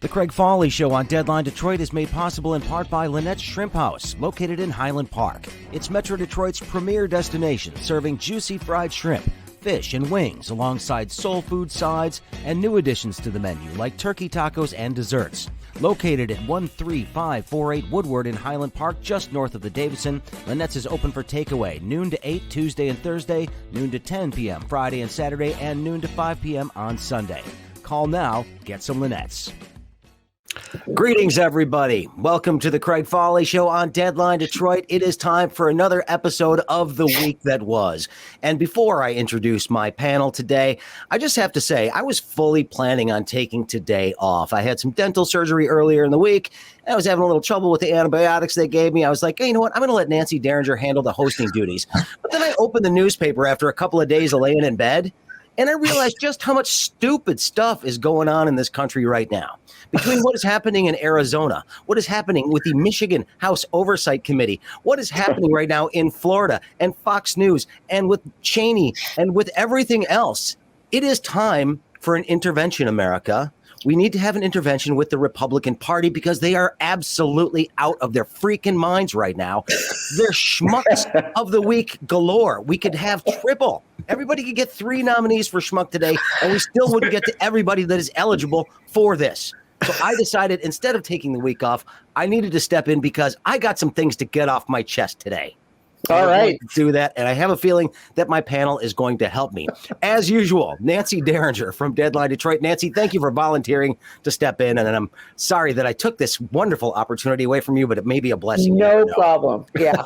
The Craig Fahle Show on Deadline Detroit is made possible in part by Lynette's Shrimp House, located in Highland Park. It's Metro Detroit's premier destination, serving juicy fried shrimp, fish, and wings, alongside soul food sides and new additions to the menu like turkey tacos and desserts. Located at 13548 Woodward in Highland Park, just north of the Davidson, Lynette's is open for takeaway noon to 8 Tuesday and Thursday, noon to 10 p.m. Friday and Saturday, and noon to 5 p.m. on Sunday. Call now, get some Lynette's. Greetings, everybody. Welcome to the Craig Fahle Show on Deadline Detroit. It is time for another episode of the week that was. And before I introduce my panel today, I just have to say I was fully planning on taking today off. I had some dental surgery earlier in the week. I was having a little trouble with the antibiotics they gave me. I was like, hey, you know what? I'm going to let Nancy Derringer handle the hosting duties. But then I opened the newspaper after a couple of days of laying in bed, and I realized just how much stupid stuff is going on in this country right now. Between what is happening in Arizona, what is happening with the Michigan House Oversight Committee, what is happening right now in Florida and Fox News and with Cheney and with everything else, it is time for an intervention, America. We need to have an intervention with the Republican Party because they are absolutely out of their freaking minds right now. They're schmucks of the week galore. We could have triple. Everybody could get 3 nominees for schmuck today, and we still wouldn't get to everybody that is eligible for this. So I decided instead of taking the week off, I needed to step in because I got some things to get off my chest today. All right. Do that. And I have a feeling that my panel is going to help me. As usual, Nancy Derringer from Deadline Detroit. Nancy, thank you for volunteering to step in. And I'm sorry that I took this wonderful opportunity away from you, but it may be a blessing. No problem. Yeah.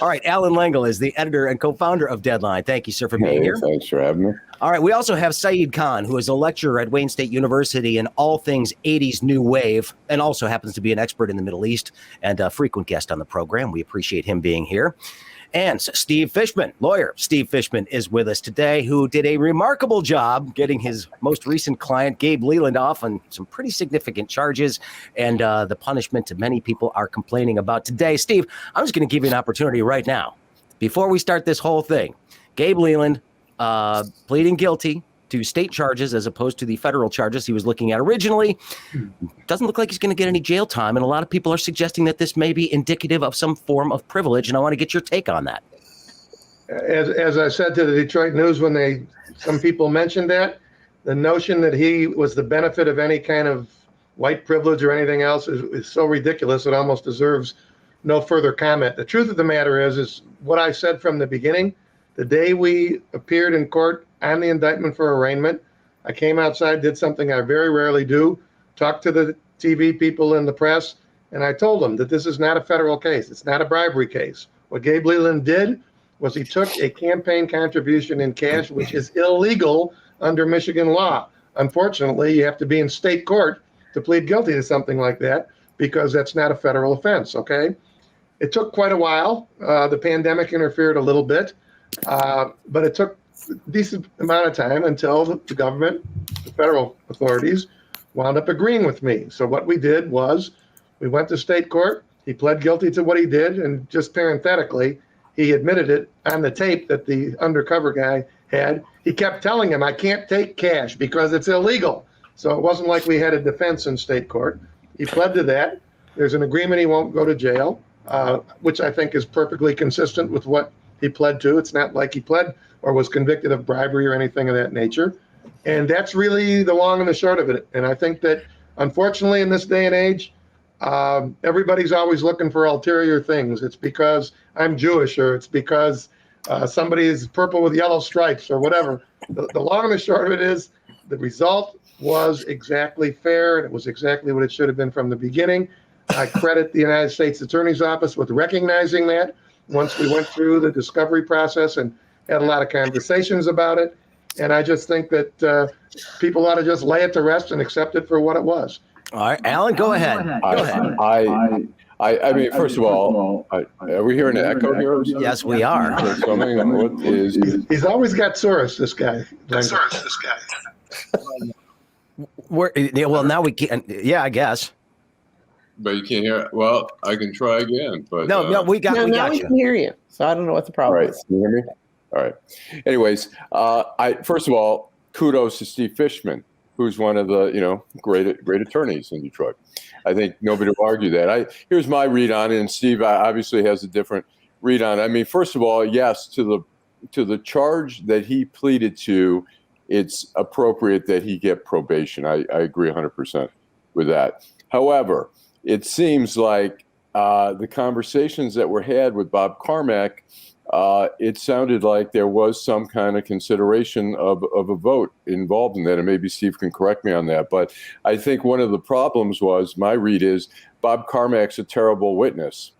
All right. Allan Lengel is the editor and co-founder of Deadline. Thank you, sir, for being here. Thanks for having me. All right. We also have Saeed Khan, who is a lecturer at Wayne State University in all things 80s New Wave, and also happens to be an expert in the Middle East and a frequent guest on the program. We appreciate him being here. And Steve Fishman, lawyer Steve Fishman, is with us today, who did a remarkable job getting his most recent client, Gabe Leland, off on some pretty significant charges and the punishment that many people are complaining about today. Steve, I'm just going to give you an opportunity right now. Before we start this whole thing, Gabe Leland pleading guilty to state charges as opposed to the federal charges he was looking at originally. Doesn't look like he's going to get any jail time. And a lot of people are suggesting that this may be indicative of some form of privilege. And I want to get your take on that. As I said to the Detroit News when some people mentioned that, the notion that he was the benefit of any kind of white privilege or anything else is so ridiculous it almost deserves no further comment. The truth of the matter is what I said from the beginning. The day we appeared in court on the indictment for arraignment, I came outside, did something I very rarely do, talked to the TV people and the press, and I told them that this is not a federal case. It's not a bribery case. What Gabe Leland did was he took a campaign contribution in cash, which is illegal under Michigan law. Unfortunately, you have to be in state court to plead guilty to something like that because that's not a federal offense, okay? It took quite a while. The pandemic interfered a little bit. But it took a decent amount of time until the government, the federal authorities, wound up agreeing with me. So what we did was we went to state court. He pled guilty to what he did. And just parenthetically, he admitted it on the tape that the undercover guy had. He kept telling him, I can't take cash because it's illegal. So it wasn't like we had a defense in state court. He pled to that. There's an agreement he won't go to jail, which I think is perfectly consistent with what he pled to. It's not like he pled or was convicted of bribery or anything of that nature. And that's really the long and the short of it. And I think that, unfortunately, in this day and age, everybody's always looking for ulterior things. It's because I'm Jewish, or it's because somebody is purple with yellow stripes, or whatever. The long and the short of it is the result was exactly fair, and it was exactly what it should have been from the beginning. I credit the United States Attorney's Office with recognizing that. Once we went through the discovery process and had a lot of conversations about it. And I just think that people ought to just lay it to rest and accept it for what it was. All right, Allan, go ahead. I mean, first of all, are we hearing an echo here? Yes, we are. He's always got Soros, this guy. Well, now we can. Yeah, I guess. But you can't hear. Well, I can try again. But no, we got we can hear you. So I don't know what the problem is. Can you hear me? All right. Anyways, first of all, kudos to Steve Fishman who's one of the great attorneys in Detroit. I think nobody will argue that. Here's my read on it, and Steve obviously has a different read on it. I mean, first of all, yes, to the charge that he pleaded to, it's appropriate that he get probation. I agree 100% with that. However, it seems like the conversations that were had with Bob Carmack, it sounded like there was some kind of consideration of a vote involved in that. And maybe Steve can correct me on that. But I think one of the problems was, my read is, Bob Carmack's a terrible witness.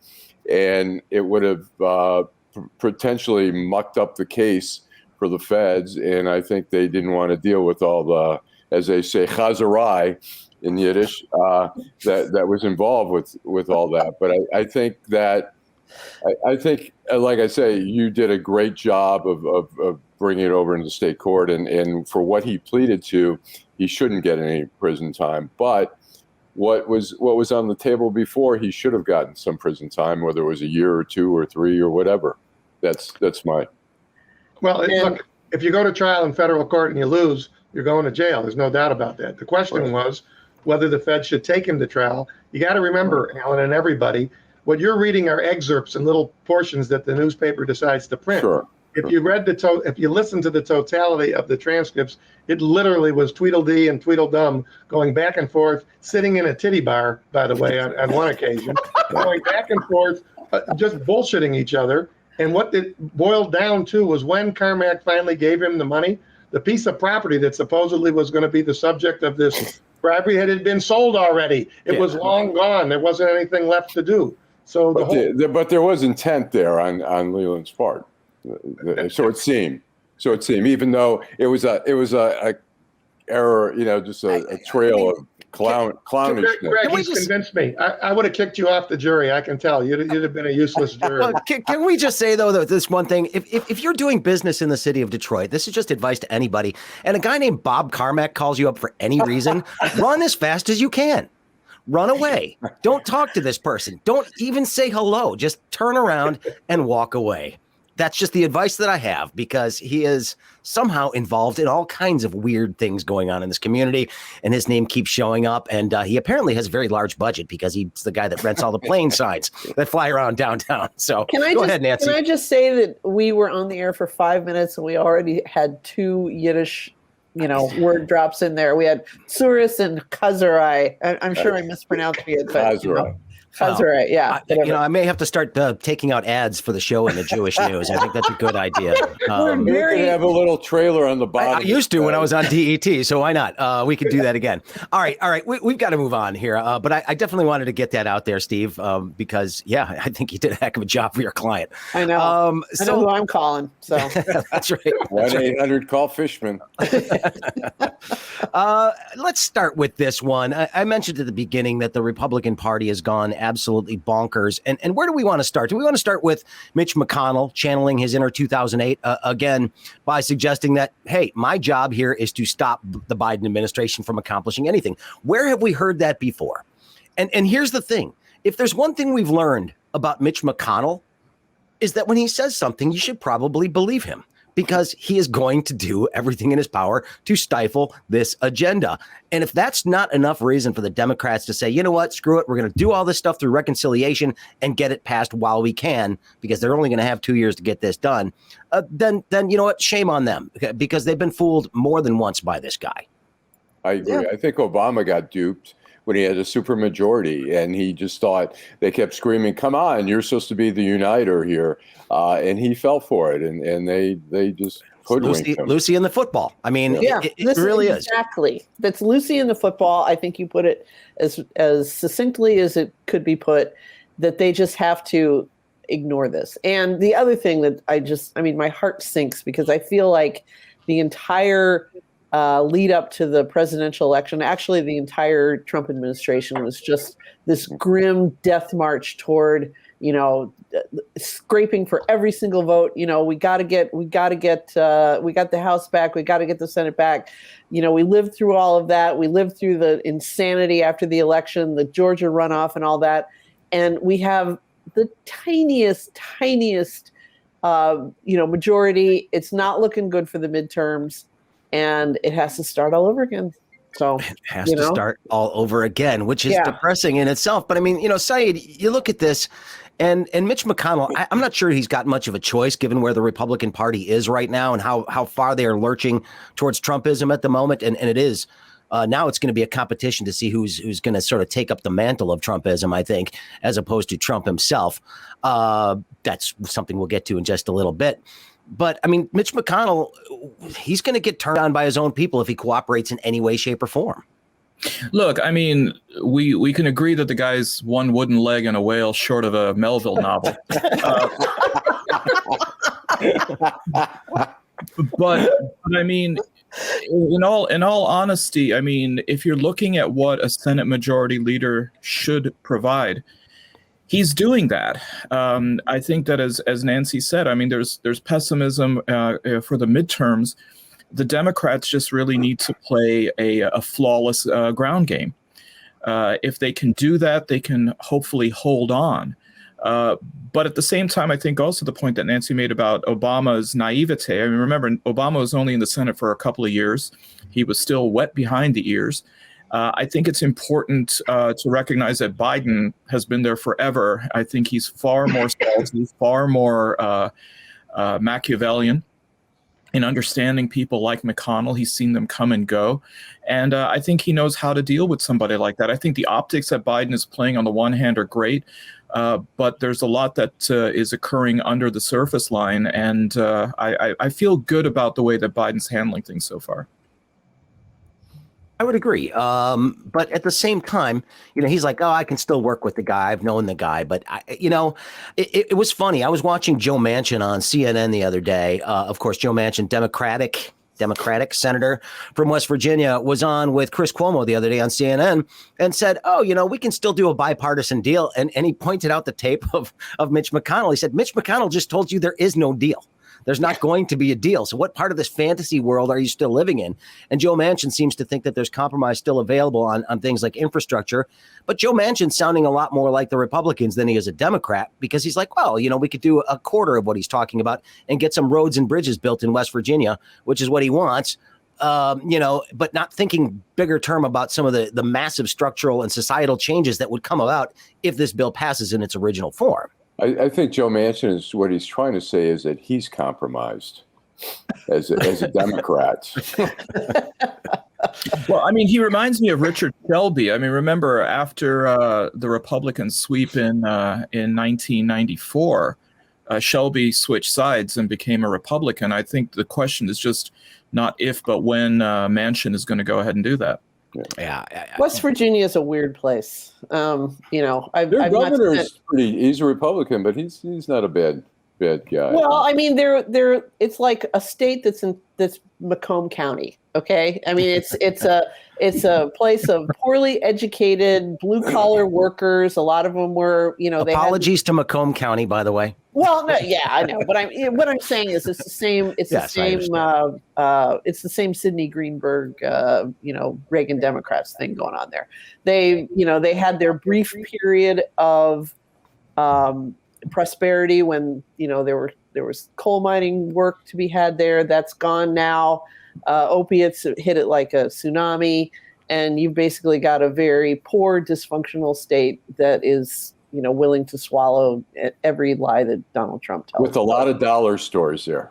And it would have potentially mucked up the case for the feds. And I think they didn't want to deal with all the, as they say, chazarai in Yiddish, that was involved with all that. But I think that, I think, like I say, you did a great job of bringing it over into state court. And for what he pleaded to, he shouldn't get any prison time. But what was on the table before, he should have gotten some prison time, whether it was a year or 2 or 3 or whatever. That's my. Well, look, if you go to trial in federal court and you lose, you're going to jail. There's no doubt about that. The question was whether the Fed should take him to trial. You got to remember, Allan, and everybody, what you're reading are excerpts and little portions that the newspaper decides to print. Sure. If you read if you listen to the totality of the transcripts, it literally was Tweedledee and Tweedledum going back and forth, sitting in a titty bar, by the way, on one occasion, going back and forth, just bullshitting each other. And what it boiled down to was, when Carmack finally gave him the money, the piece of property that supposedly was going to be the subject of this bribery had been sold already. It was long gone. There wasn't anything left to do. So but there was intent there on Leland's part. So it seemed, even though it was a error, just a trail of clownishness. Greg, he's convinced me. I would have kicked you off the jury. I can tell you'd have been a useless juror. Can we just say, though, that this one thing, if you're doing business in the city of Detroit, this is just advice to anybody, and a guy named Bob Carmack calls you up for any reason, run as fast as you can. Run away. Don't talk to this person. Don't even say hello. Just turn around and walk away. That's just the advice that I have, because he is somehow involved in all kinds of weird things going on in this community, and his name keeps showing up. And he apparently has a very large budget, because he's the guy that rents all the plane signs that fly around downtown. So go ahead, Nancy. Can I just say that we were on the air for 5 minutes and we already had 2 Yiddish, word drops in there. We had Tsuris and Chazarai. I'm sure I mispronounced it. Chazarai, yeah. I may have to start taking out ads for the show in the Jewish news. I think that's a good idea. We could have a little trailer on the bottom. I used to when I was on DET, so why not? We could do that again. All right. We've got to move on here. But I definitely wanted to get that out there, Steve, because, I think you did a heck of a job for your client. I know. I know who I'm calling. So that's right. 1-800-CALL Fishman. Let's start with this one. I mentioned at the beginning that the Republican Party has gone absolutely bonkers. And where do we want to start? Do we want to start with Mitch McConnell channeling his inner 2008 again by suggesting that, hey, my job here is to stop the Biden administration from accomplishing anything? Where have we heard that before? And here's the thing. If there's one thing we've learned about Mitch McConnell, is that when he says something, you should probably believe him, because he is going to do everything in his power to stifle this agenda. And if that's not enough reason for the Democrats to say, you know what, screw it, we're going to do all this stuff through reconciliation and get it passed while we can, because they're only going to have 2 years to get this done, then you know what, shame on them, because they've been fooled more than once by this guy. I agree. Yeah. I think Obama got duped when he had a supermajority, and he just thought, they kept screaming, come on, you're supposed to be the uniter here. And he fell for it, and they just hoodwinked him. Lucy in the football. I mean, it really is. Exactly. That's Lucy in the football. I think you put it as succinctly as it could be put, that they just have to ignore this. And the other thing that my heart sinks, because I feel like the entire lead up to the presidential election, actually the entire Trump administration, was just this grim death march toward, scraping for every single vote. We got the House back. We got to get the Senate back. We lived through all of that. We lived through the insanity after the election, the Georgia runoff and all that. And we have the tiniest, majority. It's not looking good for the midterms, and it has to start all over again. So it has to start all over again, which is depressing in itself. But I mean, Saeed, you look at this and Mitch McConnell, I'm not sure he's got much of a choice given where the Republican Party is right now and how far they are lurching towards Trumpism at the moment. And it is now it's going to be a competition to see who's going to sort of take up the mantle of Trumpism, I think, as opposed to Trump himself. That's something we'll get to in just a little bit. But I mean, Mitch McConnell, he's going to get turned on by his own people if he cooperates in any way, shape or form. Look, I mean, we can agree that the guy's one wooden leg and a whale short of a Melville novel. But I mean, in all honesty, I mean, if you're looking at what a Senate Majority Leader should provide, he's doing that. I think that as Nancy said, I mean, there's pessimism for the midterms. The Democrats just really need to play a flawless ground game. If they can do that, they can hopefully hold on. But at the same time, I think also the point that Nancy made about Obama's naivete. I mean, remember, Obama was only in the Senate for a couple of years. He was still wet behind the ears. I think it's important to recognize that Biden has been there forever. I think he's far more salty, far more Machiavellian in understanding people like McConnell. He's seen them come and go. And I think he knows how to deal with somebody like that. I think the optics that Biden is playing on the one hand are great, but there's a lot that is occurring under the surface line. And I feel good about the way that Biden's handling things so far. I would agree. But at the same time, he's like, oh, I can still work with the guy. I've known the guy. But, it was funny. I was watching Joe Manchin on CNN the other day. Of course, Joe Manchin, Democratic senator from West Virginia, was on with Chris Cuomo the other day on CNN and said, oh, we can still do a bipartisan deal. And he pointed out the tape of Mitch McConnell. He said, Mitch McConnell just told you there is no deal. There's not going to be a deal. So what part of this fantasy world are you still living in? And Joe Manchin seems to think that there's compromise still available on things like infrastructure. But Joe Manchin's sounding a lot more like the Republicans than he is a Democrat, because he's like, well, we could do a quarter of what he's talking about and get some roads and bridges built in West Virginia, which is what he wants. But not thinking bigger term about some of the massive structural and societal changes that would come about if this bill passes in its original form. I think Joe Manchin is what he's trying to say is that he's compromised as a Democrat. Well, I mean, he reminds me of Richard Shelby. I mean, remember after the Republican sweep in 1994, Shelby switched sides and became a Republican. I think the question is just not if, but when Manchin is going to go ahead and do that. Yeah. West Virginia is a weird place. Their governor is he's a Republican, but he's not a bad guy. Well, I mean, it's like a state that's Macomb County. Okay. I mean, it's a place of poorly educated blue collar workers. A lot of them were, apologies to Macomb County, by the way. Well, no, yeah, I know. But what I'm saying is it's the same. It's yes, it's the same Sidney Greenberg, Reagan Democrats thing going on there. They had their brief period of prosperity when there was coal mining work to be had there. That's gone now. Opiates hit it like a tsunami, and you've basically got a very poor, dysfunctional state that is willing to swallow every lie that Donald Trump tells. With a lot of dollar stores there.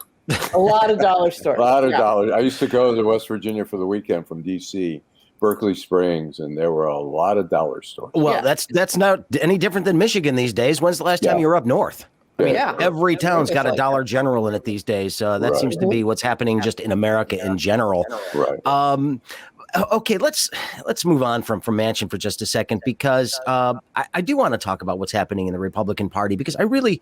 A lot of dollar stores. A lot of dollars. I used to go to West Virginia for the weekend from D.C., Berkeley Springs, and there were a lot of dollar stores. Well, that's not any different than Michigan these days. When's the last time you were up north? I mean, every town's got a Dollar General in it these days. That seems to be what's happening just in America in general. Right. Okay, let's move on from Manchin for just a second, because I do want to talk about what's happening in the Republican Party, because I really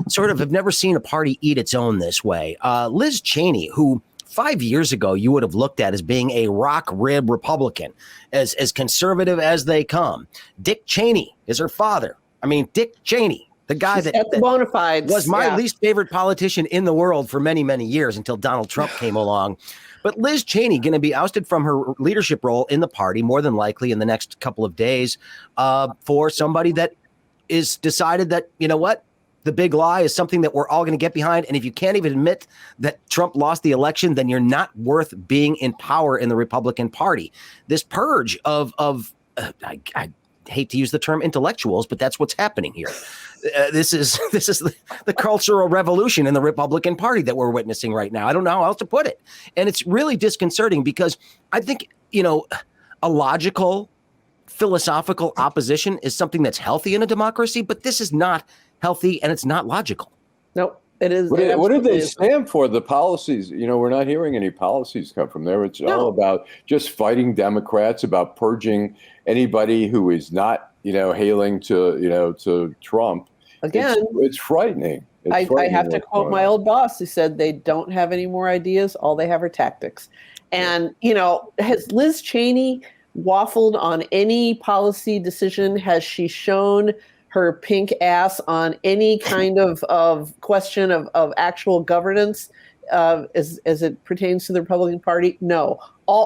sort of have never seen a party eat its own this way. Liz Cheney, who 5 years ago you would have looked at as being a rock rib Republican, as conservative as they come. Dick Cheney is her father. I mean, Dick Cheney. The guy that bona fides, was my least favorite politician in the world for many, many years until Donald Trump came along. But Liz Cheney going to be ousted from her leadership role in the party, more than likely in the next couple of days, for somebody that is decided that, the big lie is something that we're all going to get behind. And if you can't even admit that Trump lost the election, then you're not worth being in power in the Republican Party. This purge of I hate to use the term intellectuals, but that's what's happening here. This is the cultural revolution in the Republican Party that we're witnessing right now. I don't know how else to put it. And it's really disconcerting because I think, a logical, philosophical opposition is something that's healthy in a democracy, but this is not healthy and it's not logical. Nope. It is. What did they stand for? The policies, we're not hearing any policies come from there. It's all about just fighting Democrats, about purging anybody who is not, hailing to Trump. Again, it's frightening. I have to quote my old boss who said they don't have any more ideas. All they have are tactics. And, has Liz Cheney waffled on any policy decision? Has she shown her pink ass on any kind of question of actual governance as it pertains to the Republican Party? No.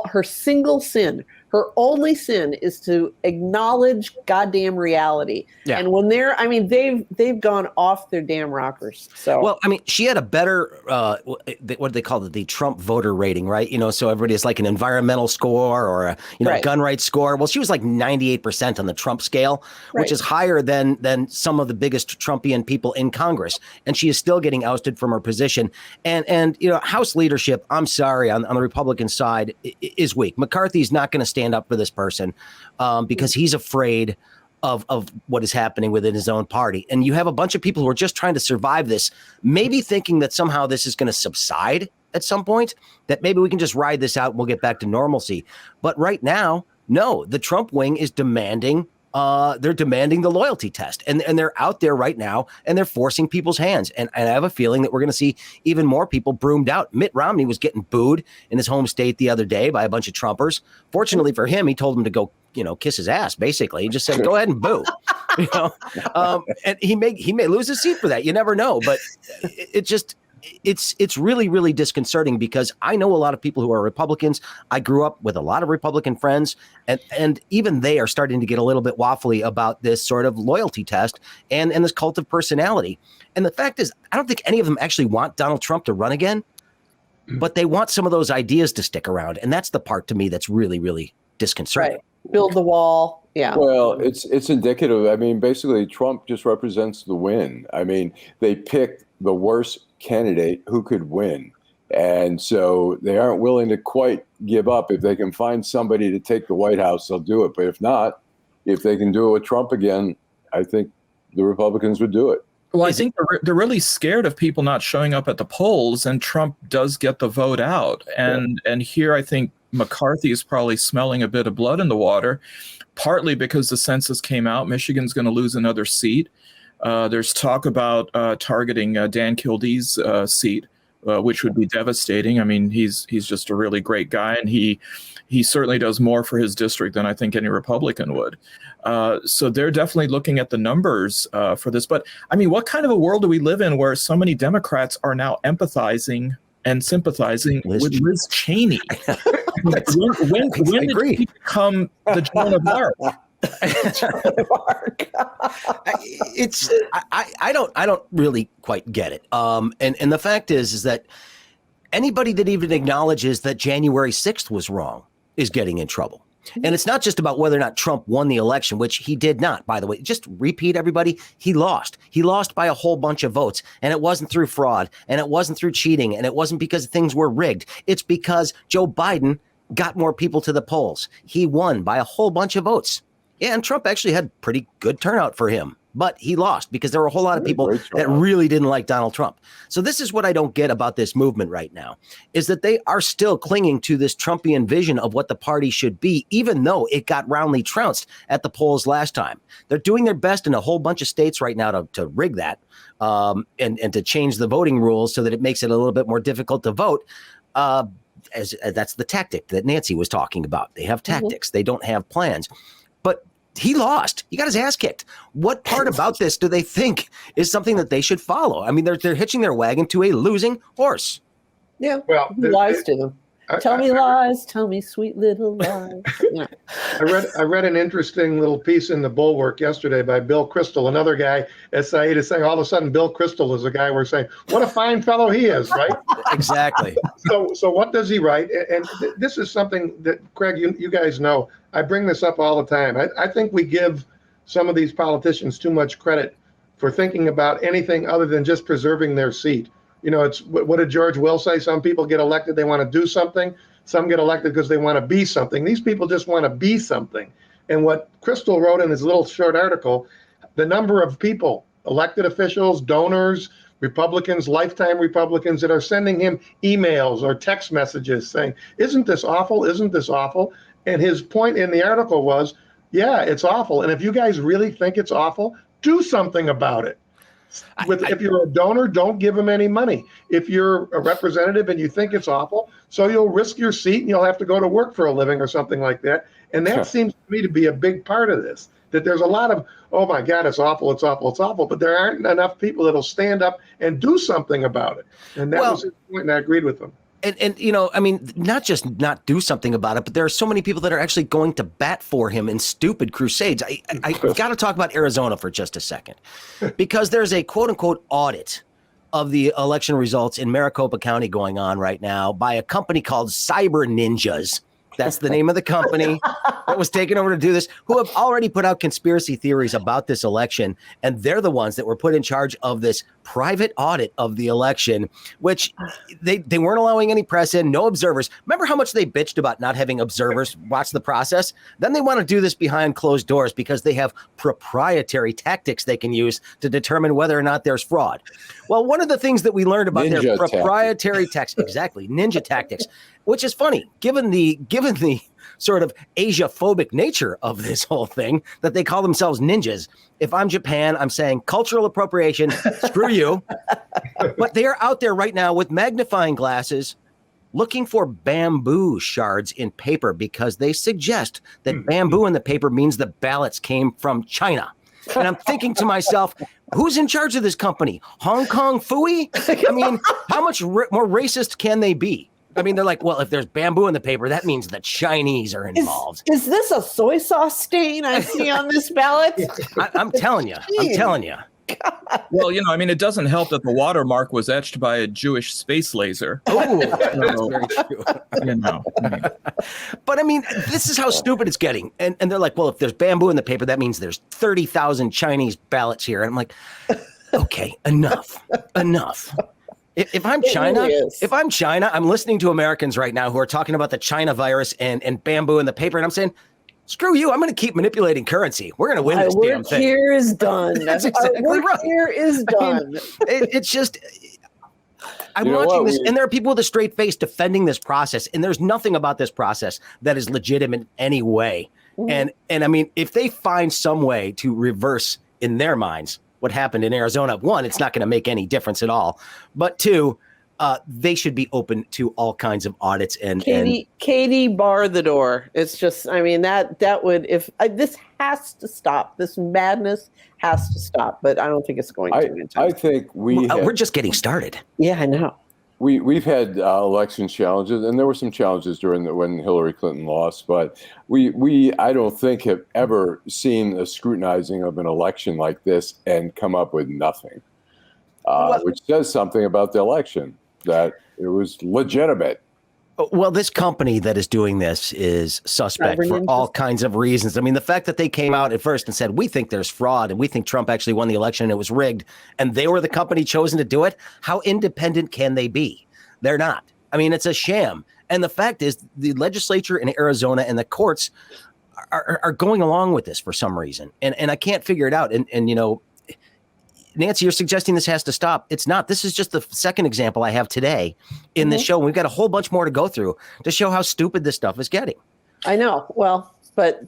Her single sin, her only sin is to acknowledge goddamn reality. Yeah. And when they've gone off their damn rockers. So well, she had a better what do they call it? The Trump voter rating, right? So everybody is like an environmental score or a right. gun rights score. Well, she was like 98% on the Trump scale, which is higher than some of the biggest Trumpian people in Congress. And she is still getting ousted from her position. And House leadership, I'm sorry, on the Republican side is weak. McCarthy's not going to stand up for this person because he's afraid of what is happening within his own party. And you have a bunch of people who are just trying to survive this, maybe thinking that somehow this is going to subside at some point, that maybe we can just ride this out and we'll get back to normalcy. But right now, no, the Trump wing is demanding they're demanding the loyalty test and they're out there right now and they're forcing people's hands. And I have a feeling that we're going to see even more people broomed out. Mitt Romney was getting booed in his home state the other day by a bunch of Trumpers. Fortunately for him, he told him to go, kiss his ass, basically. He just said, go ahead and boo, and he may lose his seat for that. You never know. But it's really, really disconcerting because I know a lot of people who are Republicans. I grew up with a lot of Republican friends, and even they are starting to get a little bit waffly about this sort of loyalty test and this cult of personality. And the fact is, I don't think any of them actually want Donald Trump to run again, but they want some of those ideas to stick around. And that's the part to me that's really, really disconcerting. Right. Build the wall. Yeah. Well, it's indicative. Basically, Trump just represents the win. They picked the worst candidate who could win. And so they aren't willing to quite give up. If they can find somebody to take the White House, they'll do it. But if not, if they can do it with Trump again, I think the Republicans would do it. Well, I think they're really scared of people not showing up at the polls, and Trump does get the vote out. And here I think McCarthy is probably smelling a bit of blood in the water, partly because the census came out. Michigan's going to lose another seat. There's talk about targeting Dan Kildee's seat, which would be devastating. He's just a really great guy, and he certainly does more for his district than I think any Republican would. So they're definitely looking at the numbers for this. But what kind of a world do we live in where so many Democrats are now empathizing and sympathizing with Liz Cheney? when did she become the Joan of Arc? I don't really quite get it. And the fact is that anybody that even acknowledges that January 6th was wrong is getting in trouble. And it's not just about whether or not Trump won the election, which he did not, by the way. Just repeat, everybody, he lost. He lost by a whole bunch of votes. And it wasn't through fraud, and it wasn't through cheating, and it wasn't because things were rigged. It's because Joe Biden got more people to the polls. He won by a whole bunch of votes. Yeah, and Trump actually had pretty good turnout for him, but he lost because there were a whole lot of people that really didn't like Donald Trump. So this is what I don't get about this movement right now, is that they are still clinging to this Trumpian vision of what the party should be, even though it got roundly trounced at the polls last time. They're doing their best in a whole bunch of states right now to rig that and to change the voting rules so that it makes it a little bit more difficult to vote. As that's the tactic that Nancy was talking about. They have tactics. They don't have plans. But he lost. He got his ass kicked. What part about this do they think is something that they should follow? They're hitching their wagon to a losing horse. Yeah, well, he lies to them. Tell me lies, tell me sweet little lies. Yeah. I read an interesting little piece in the Bulwark yesterday by Bill Kristol, another guy, as Saeed is saying. All of a sudden, Bill Kristol is a guy we're saying, what a fine fellow he is, right? Exactly. So what does he write? And this is something that, Craig, you guys know. I bring this up all the time. I think we give some of these politicians too much credit for thinking about anything other than just preserving their seat. You know, it's what did George Will say? Some people get elected, they want to do something. Some get elected because they want to be something. These people just want to be something. And what Kristol wrote in his little short article, the number of people, elected officials, donors, Republicans, lifetime Republicans that are sending him emails or text messages saying, isn't this awful? Isn't this awful? And his point in the article was, yeah, it's awful. And if you guys really think it's awful, do something about it. If you're a donor, don't give them any money. If you're a representative and you think it's awful, so you'll risk your seat and you'll have to go to work for a living or something like that. And that seems to me to be a big part of this, that there's a lot of, oh my God, it's awful, it's awful, it's awful. But there aren't enough people that'll stand up and do something about it. And that was his point, and I agreed with him. And you know, I mean, not just not do something about it, but there are so many people that are actually going to bat for him in stupid crusades. I got to talk about Arizona for just a second, because there's a quote unquote audit of the election results in Maricopa County going on right now by a company called Cyber Ninjas. That's the name of the company that was taken over to do this, who have already put out conspiracy theories about this election. And they're the ones that were put in charge of this private audit of the election, which they weren't allowing any press in, no observers. Remember how much they bitched about not having observers watch the process? Then they want to do this behind closed doors because they have proprietary tactics they can use to determine whether or not there's fraud. Well, one of the things that we learned about their proprietary tactics, exactly, ninja tactics, which is funny, given the sort of Asia-phobic nature of this whole thing, that they call themselves ninjas. If I'm Japan, I'm saying cultural appropriation, screw you. But they are out there right now with magnifying glasses looking for bamboo shards in paper because they suggest that bamboo in the paper means the ballots came from China. And I'm thinking to myself, who's in charge of this company? Hong Kong Phooey? I mean, how much more racist can they be? I mean, they're like, well, if there's bamboo in the paper, that means the Chinese are involved. Is this a soy sauce stain I see on this ballot? I'm telling you. I'm telling you. God. Well, you know, I mean, it doesn't help that the watermark was etched by a Jewish space laser. Oh, that's very true. You know. But I mean, this is how stupid it's getting. And they're like, well, if there's bamboo in the paper, that means there's 30,000 Chinese ballots here. And I'm like, okay, enough. If I'm China, I'm listening to Americans right now who are talking about the China virus and bamboo in the paper, and I'm saying, screw you, I'm going to keep manipulating currency. We're going to win this damn thing. Our work here is done. That's exactly Our work right. here is done. I mean, it's just, I'm watching this, and there are people with a straight face defending this process, and there's nothing about this process that is legitimate in any way. And I mean, if they find some way to reverse in their minds what happened in Arizona, one, it's not going to make any difference at all. But two, they should be open to all kinds of audits. And Katie, bar the door. It's just, I mean, that would, if this has to stop, this madness has to stop. But I don't think it's going to. I think we're just getting started. Yeah, I know. We've had election challenges, and there were some challenges when Hillary Clinton lost, but I don't think have ever seen a scrutinizing of an election like this and come up with nothing, which says something about the election, that it was legitimate. Well, this company that is doing this is suspect for all kinds of reasons. I mean, the fact that they came out at first and said, we think there's fraud and we think Trump actually won the election and it was rigged, and they were the company chosen to do it. How independent can they be? They're not. I mean, it's a sham. And the fact is the legislature in Arizona and the courts are going along with this for some reason. And I can't figure it out. And you know, Nancy, you're suggesting this has to stop. It's not. This is just the second example I have today in this show. We've got a whole bunch more to go through to show how stupid this stuff is getting. I know. Well, but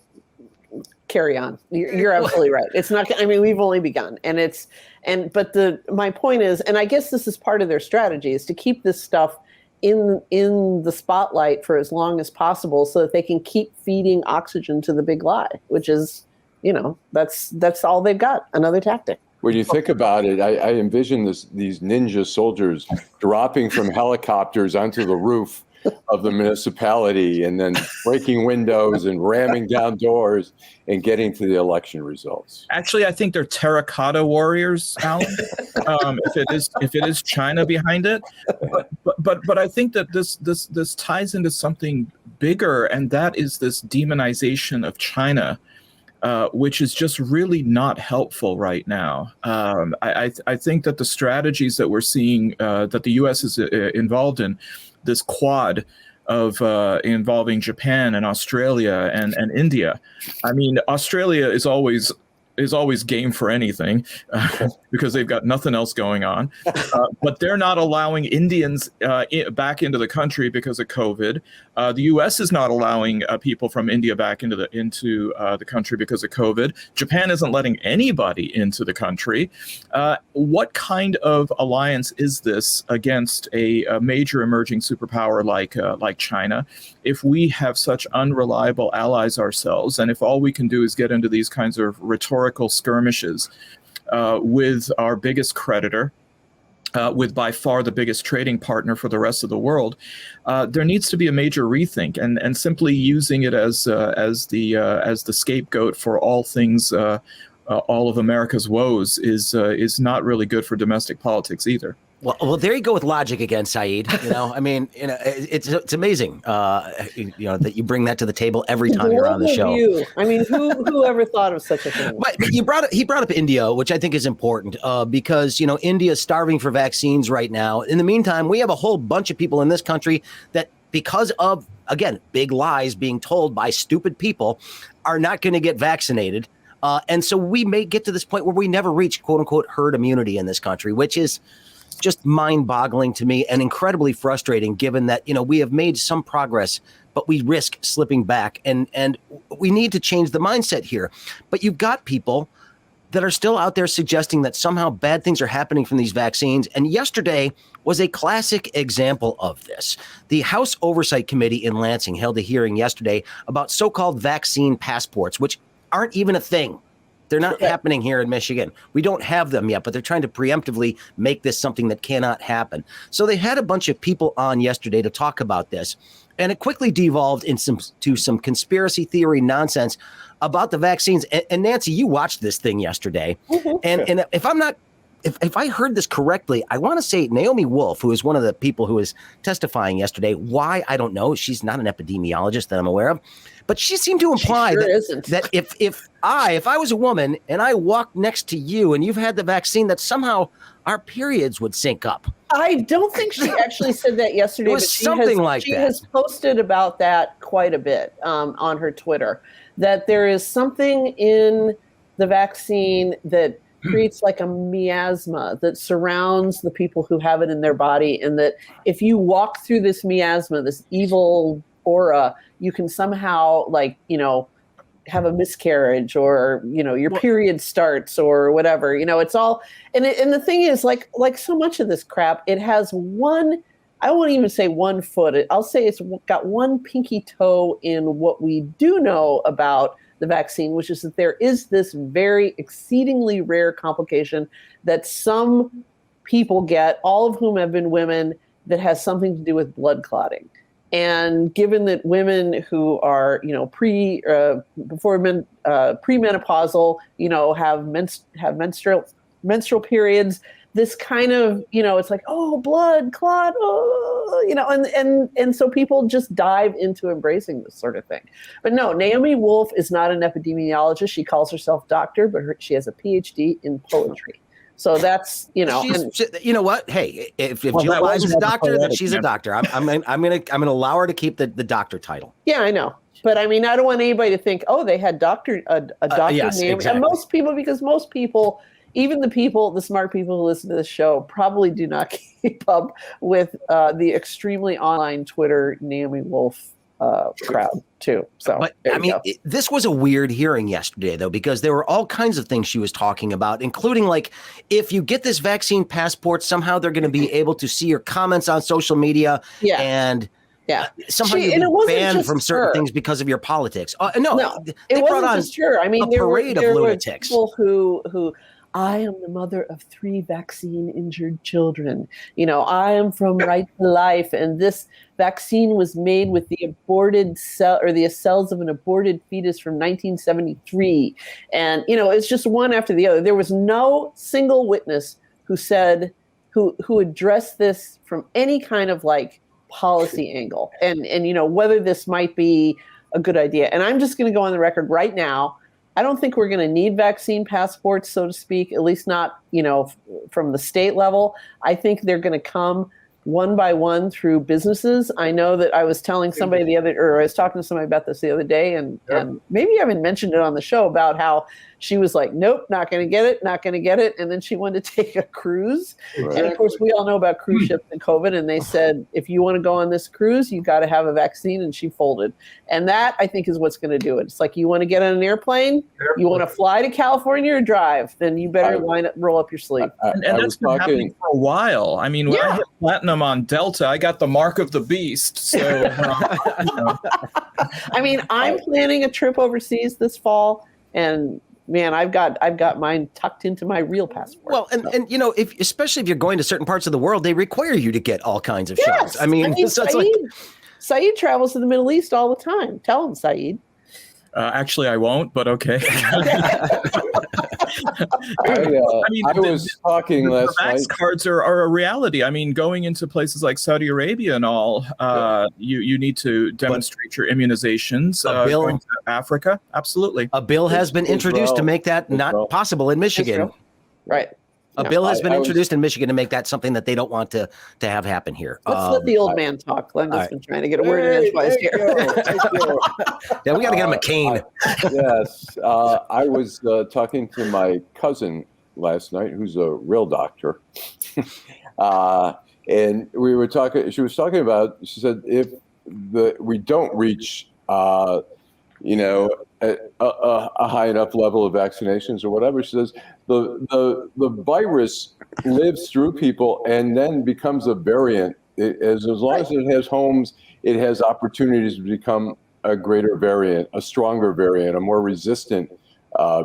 carry on. You're absolutely right. It's not, I mean, we've only begun, but my point is, and I guess this is part of their strategy, is to keep this stuff in the spotlight for as long as possible so that they can keep feeding oxygen to the big lie, which is, you know, that's all they've got. Another tactic. When you think about it, I envision these ninja soldiers dropping from helicopters onto the roof of the municipality and then breaking windows and ramming down doors and getting to the election results. Actually, I think they're terracotta warriors, Allan. If it is China behind it, but I think that this ties into something bigger, and that is this demonization of China, which is just really not helpful right now. I think that the strategies that we're seeing that the U.S. is involved in, this quad of involving Japan and Australia and India. I mean, Australia is always game for anything because they've got nothing else going on. But they're not allowing Indians back into the country because of COVID. The U.S. is not allowing people from India back into the country because of COVID. Japan isn't letting anybody into the country. What kind of alliance is this against a major emerging superpower like China? If we have such unreliable allies ourselves, and if all we can do is get into these kinds of rhetorical skirmishes with our biggest creditor, with by far the biggest trading partner for the rest of the world, there needs to be a major rethink, and simply using it as the scapegoat for all things, all of America's woes is not really good for domestic politics either. Well, there you go with logic again, Saeed. I mean, it's amazing, that you bring that to the table every time you're on the show. I mean, who ever thought of such a thing? But he brought up India, which I think is important because India is starving for vaccines right now. In the meantime, we have a whole bunch of people in this country that, because of, again, big lies being told by stupid people, are not going to get vaccinated. And so we may get to this point where we never reach, quote unquote, herd immunity in this country, which is just mind-boggling to me and incredibly frustrating, given that we have made some progress, but we risk slipping back, and we need to change the mindset here. But you've got people that are still out there suggesting that somehow bad things are happening from these vaccines, and yesterday was a classic example of this. The House Oversight Committee in Lansing held a hearing yesterday about so-called vaccine passports, which aren't even a thing. They're not happening here in Michigan. We don't have them yet, but they're trying to preemptively make this something that cannot happen. So they had a bunch of people on yesterday to talk about this, and it quickly devolved into some conspiracy theory nonsense about the vaccines. And Nancy, you watched this thing yesterday, and if I heard this correctly, I want to say Naomi Wolf, who is one of the people who was testifying yesterday. Why? I don't know. She's not an epidemiologist that I'm aware of. But she seemed to imply that if I was a woman and I walked next to you and you've had the vaccine, that somehow our periods would sync up. I don't think she actually said that yesterday. It was something like that. She has posted about that quite a bit on her Twitter, that there is something in the vaccine that creates like a miasma that surrounds the people who have it in their body, and that if you walk through this miasma, this evil aura, you can somehow have a miscarriage, or your period starts, or whatever. It's all, and the thing is, like so much of this crap, it has one, I won't even say one foot, I'll say it's got one pinky toe in what we do know about the vaccine, which is that there is this very exceedingly rare complication that some people get, all of whom have been women, that has something to do with blood clotting. And given that women who are, premenopausal, have menstrual periods, this kind of, it's like, oh, blood clot, and so people just dive into embracing this sort of thing. But no, Naomi Wolf is not an epidemiologist. She calls herself doctor, but she has a PhD in poetry. So that's, you know what? Hey, if Jill Biden's a doctor, then she's a doctor. I'm gonna allow her to keep the doctor title. Yeah, I know. But I mean, I don't want anybody to think, oh, they had a doctor yes, name. Exactly. And most people, even the smart people who listen to this show, probably do not keep up with the extremely online Twitter Naomi Wolf crowd too. So, but I mean, this was a weird hearing yesterday, though, because there were all kinds of things she was talking about, including like, if you get this vaccine passport, somehow they're going to be able to see your comments on social media. Yeah. And somehow you're banned from certain things because of your politics. No, it wasn't just her. I mean, there were lunatics. People who I am the mother of 3 vaccine-injured children. I am from Right to Life, and this vaccine was made with the aborted cell or the cells of an aborted fetus from 1973. And, it's just one after the other. There was no single witness who addressed this from any kind of policy angle and whether this might be a good idea. And I'm just going to go on the record right now. I don't think we're going to need vaccine passports, so to speak, at least not, from the state level. I think they're going to come one by one through businesses. I know that I was telling somebody I was talking to somebody about this the other day, and maybe I haven't mentioned it on the show about how she was like, nope, not going to get it. And then she wanted to take a cruise. Right. And of course, we all know about cruise ships and COVID. And they said, if you want to go on this cruise, you got to have a vaccine. And she folded. And that, I think, is what's going to do it. It's like, you want to get on an airplane, you want to fly to California or drive, then you better roll up your sleeve. And that's been happening for a while. I mean, when I hit platinum on Delta, I got the mark of the beast. So, I mean, I'm planning a trip overseas this fall, and man, I've got mine tucked into my real passport. Well, and especially if you're going to certain parts of the world, they require you to get all kinds of shots. I mean so Saeed travels to the Middle East all the time. Tell him, Saeed. Actually, I won't, but okay. I was talking last night. The vax cards are a reality. I mean, going into places like Saudi Arabia and all, you need to demonstrate your immunizations. Going to Africa, absolutely. A bill has been introduced to make that not possible in Michigan. Right. A bill has been introduced in Michigan to make that something that they don't want to have happen here. Let's let the old man talk. Lengel's been trying to get a word in edgewise here. Yeah, we got to get him a cane. Yes. I was talking to my cousin last night, who's a real doctor. And we were talking, she was talking about, she said, if we don't reach, a high enough level of vaccinations or whatever, she says, the virus lives through people and then becomes a variant. As long as it has homes, it has opportunities to become a greater variant, a stronger variant, a more resistant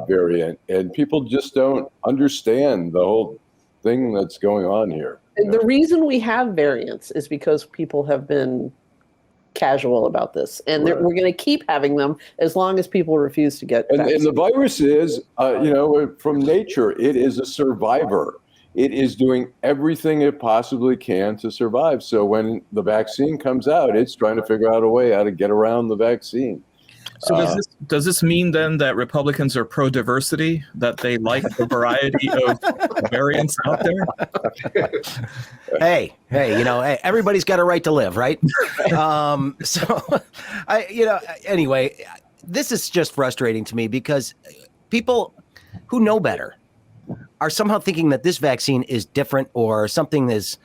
variant. And people just don't understand the whole thing that's going on here. The reason we have variants is because people have been casual about this, and we're going to keep having them as long as people refuse to get vaccinated. And the virus is, from nature, it is a survivor. It is doing everything it possibly can to survive. So when the vaccine comes out, it's trying to figure out a way how to get around the vaccine. So does this mean then that Republicans are pro-diversity, that they like the variety of variants out there? Hey, everybody's got a right to live, right? Anyway, this is just frustrating to me because people who know better are somehow thinking that this vaccine is different or something is,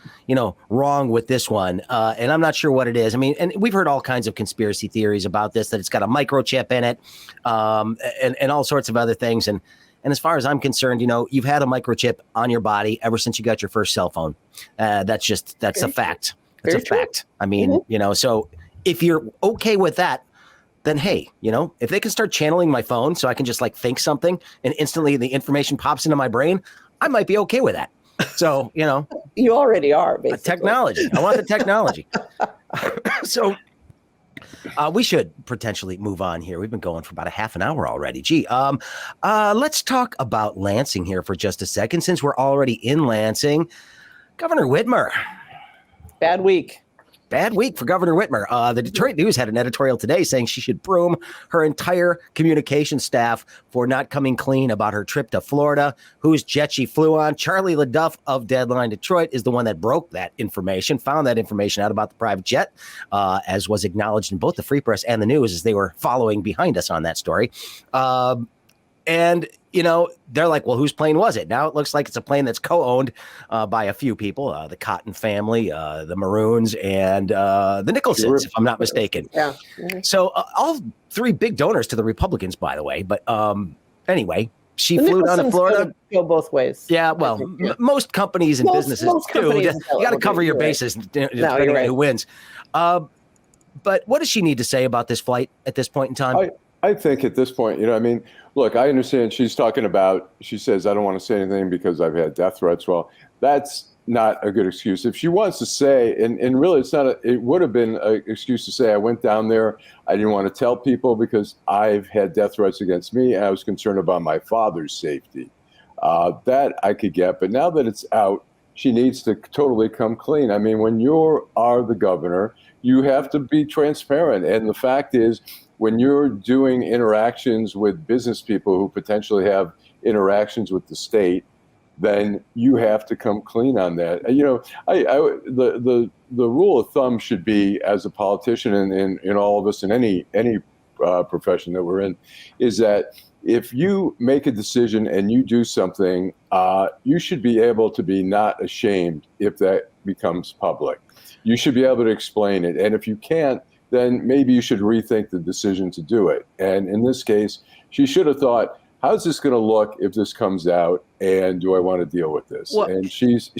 wrong with this one. And I'm not sure what it is. I mean, and we've heard all kinds of conspiracy theories about this, that it's got a microchip in it, and all sorts of other things. And as far as I'm concerned, you've had a microchip on your body ever since you got your first cell phone. That's a fact. It's a fact. I mean, so if you're okay with that, then hey, if they can start channeling my phone so I can just think something and instantly the information pops into my brain, I might be okay with that. So, you already are, basically. Technology. I want the technology. So we should potentially move on here. We've been going for about a half an hour already. Gee, let's talk about Lansing here for just a second, since we're already in Lansing. Governor Whitmer. Bad week for Governor Whitmer. The Detroit News had an editorial today saying she should broom her entire communication staff for not coming clean about her trip to Florida, whose jet she flew on. Charlie LaDuff of Deadline Detroit is the one that broke that information, found that information out about the private jet, as was acknowledged in both the Free Press and the News as they were following behind us on that story. And, they're like, well, whose plane was it? Now it looks like it's a plane that's co-owned by a few people, the Cotton family, the Maroons, and the Nicholsons, if I'm not mistaken. Yeah. Mm-hmm. So all 3 big donors to the Republicans, by the way. But anyway, she flew down to Florida. Go both ways. Yeah, well, most companies and businesses do. You got to cover your bases depending on who wins. But what does she need to say about this flight at this point in time? I think at this point, I mean, look, I understand she says, I don't want to say anything because I've had death threats. Well, that's not a good excuse. If she wants to say, and really it would have been an excuse to say, I went down there, I didn't want to tell people because I've had death threats against me and I was concerned about my father's safety. That I could get, but now that it's out, she needs to totally come clean. I mean, when you are the governor, you have to be transparent. And the fact is, when you're doing interactions with business people who potentially have interactions with the state, then you have to come clean on that. The rule of thumb should be, as a politician and in all of us in any profession that we're in, is that if you make a decision and you do something, you should be able to be not ashamed if that becomes public. You should be able to explain it. And if you can't, then maybe you should rethink the decision to do it. And in this case, she should have thought, how's this going to look if this comes out? And do I want to deal with this? Well, and she's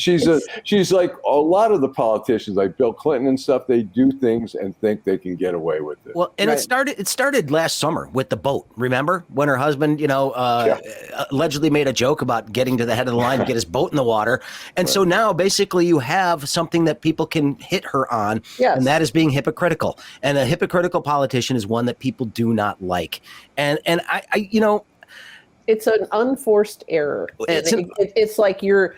like a lot of the politicians, like Bill Clinton and stuff. They do things and think they can get away with it. Well, and it started last summer with the boat. Remember when her husband, allegedly made a joke about getting to the head of the line to get his boat in the water, and so now basically you have something that people can hit her on, and that is being hypocritical. And a hypocritical politician is one that people do not like. And I it's an unforced error. And it's like you're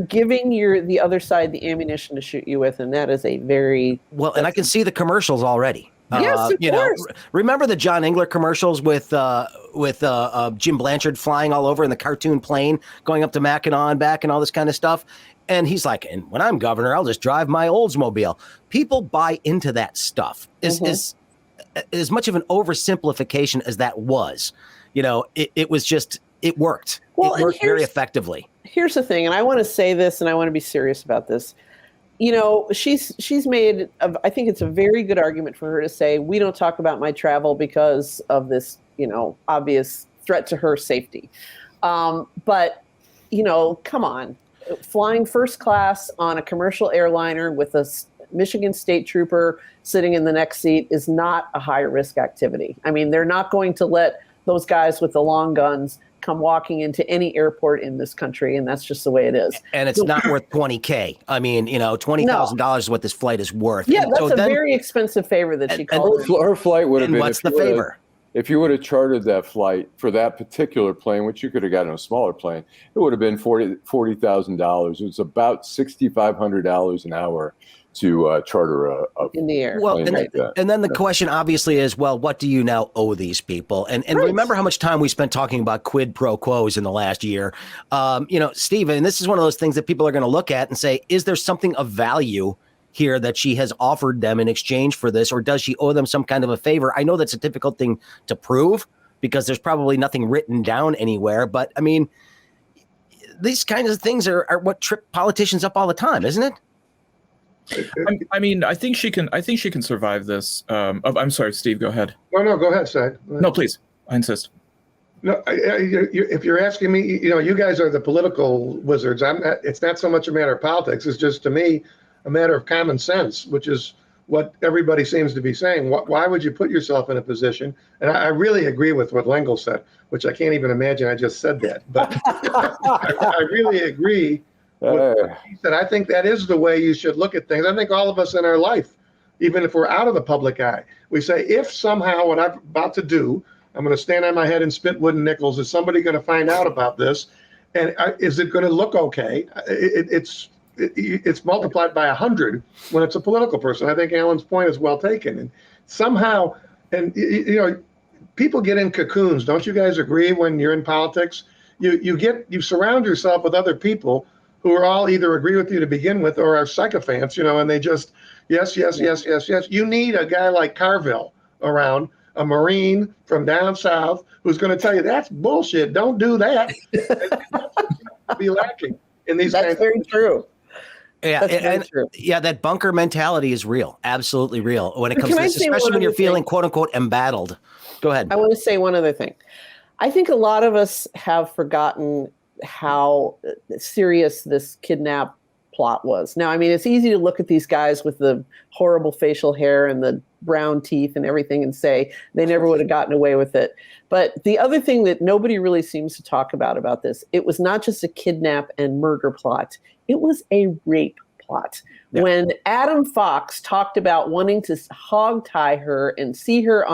giving the other side the ammunition to shoot you with, and that is a very and I can see the commercials already. Yes, of course. Remember the John Engler commercials with Jim Blanchard flying all over in the cartoon plane, going up to Mackinac and back and all this kind of stuff? And he's like, and when I'm governor, I'll just drive my Oldsmobile. People buy into that stuff. Is as much of an oversimplification as that was. It was just, it worked. Well, it worked very effectively. Here's the thing, and I want to say this, and I want to be serious about this. She's made, I think it's a very good argument for her to say, we don't talk about my travel because of this, obvious threat to her safety. But, come on. Flying first class on a commercial airliner with a Michigan State trooper sitting in the next seat is not a high risk activity. I mean, they're not going to let those guys with the long guns come walking into any airport in this country, and that's just the way it is. And it's not worth $20K. I mean, $20,000 is what this flight is worth. Yeah, that's a very expensive favor that she called. Her flight would have been. What's the favor? If you would have chartered that flight for that particular plane, which you could have gotten a smaller plane, it would have been $40,000. It was about $6,500 an hour to charter a in the air. Well, and then the question obviously is, well, what do you now owe these people? And remember how much time we spent talking about quid pro quos in the last year. Steve, and this is one of those things that people are going to look at and say, is there something of value here that she has offered them in exchange for this, or does she owe them some kind of a favor? I know that's a difficult thing to prove because there's probably nothing written down anywhere, but I mean, these kinds of things are what trip politicians up all the time, isn't it? I mean, I think she can survive this. I'm sorry, Steve, go ahead. No, go ahead, Saeed. No, please. I insist. No, if you're asking me, you guys are the political wizards. It's not so much a matter of politics. It's just, to me, a matter of common sense, which is what everybody seems to be saying. Why would you put yourself in a position? And I really agree with what Lengel said, which I can't even imagine I just said that. But I really agree with what he said. I think that is the way you should look at things. I think all of us in our life, even if we're out of the public eye, we say, if somehow what I'm about to do, I'm going to stand on my head and spit wooden nickels, is somebody going to find out about this? And is it going to look okay? It's multiplied by 100 when it's a political person. I think Allan's point is well taken. And somehow, people get in cocoons. Don't you guys agree when you're in politics? You surround yourself with other people who are all either agree with you to begin with or are sycophants, and they just, yes. You need a guy like Carville around, a Marine from down south, who's going to tell you that's bullshit. Don't do that. Be lacking in these. That's very true. Yeah, yeah, that bunker mentality is real, absolutely real. When it comes to this, especially when you're feeling "quote unquote" embattled. Go ahead. I want to say one other thing. I think a lot of us have forgotten how serious this kidnap plot was. Now, I mean, it's easy to look at these guys with the horrible facial hair and the brown teeth and everything and say they never would have gotten away with it. But the other thing that nobody really seems to talk about this, it was not just a kidnap and murder plot. It was a rape plot. Yeah. When Adam Fox talked about wanting to hogtie her and see her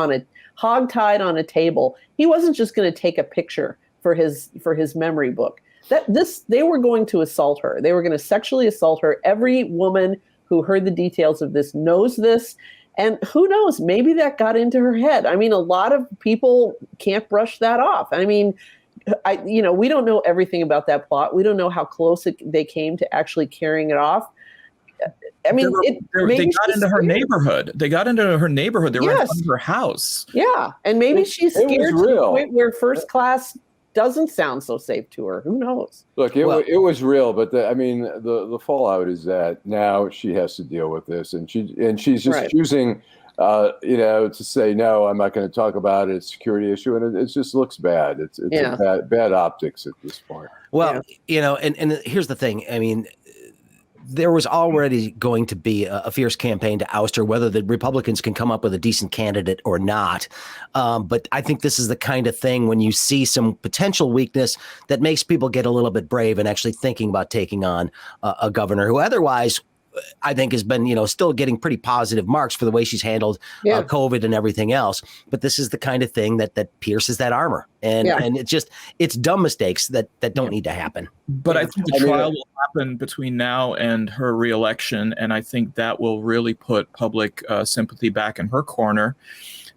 hogtied on a table, he wasn't just going to take a picture for his memory book. They were going to assault her. They were going to sexually assault her. Every woman who heard the details of this knows this. And who knows, maybe that got into her head. I mean, a lot of people can't brush that off. I mean, we don't know everything about that plot. We don't know how close they came to actually carrying it off. I mean, they got into her neighborhood. They got into her neighborhood. They were in her house. Yeah, and maybe she's scared to the point where first class doesn't sound so safe to her. Who knows? Look, it was real, but the fallout is that now she has to deal with this, and she's just choosing, to say no, I'm not going to talk about it. It's a security issue, and it just looks bad. It's bad optics at this point. Well, and here's the thing. I mean, there was already going to be a fierce campaign to oust her, whether the Republicans can come up with a decent candidate or not. But I think this is the kind of thing when you see some potential weakness that makes people get a little bit brave and actually thinking about taking on a governor who otherwise I think has been, still getting pretty positive marks for the way she's handled COVID and everything else. But this is the kind of thing that pierces that armor. And it's dumb mistakes that don't need to happen. But I think the trial will happen between now and her reelection. And I think that will really put public sympathy back in her corner.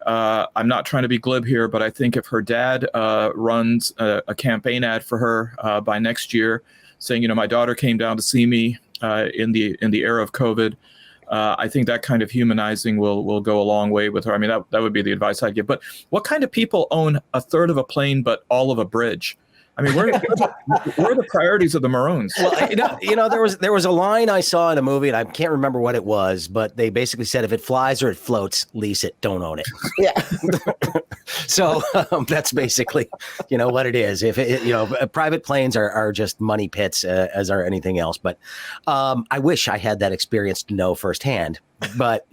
I'm not trying to be glib here, but I think if her dad runs a campaign ad for her by next year saying, my daughter came down to see me in the era of COVID, I think that kind of humanizing will go a long way with her. I mean, that would be the advice I'd give. But what kind of people own a third of a plane but all of a bridge? I mean, where are the priorities of the Maroons? Well, there was a line I saw in a movie, and I can't remember what it was, but they basically said if it flies or it floats, lease it, don't own it. Yeah. So that's basically, what it is. If private planes are just money pits, as are anything else. But I wish I had that experience to know firsthand. But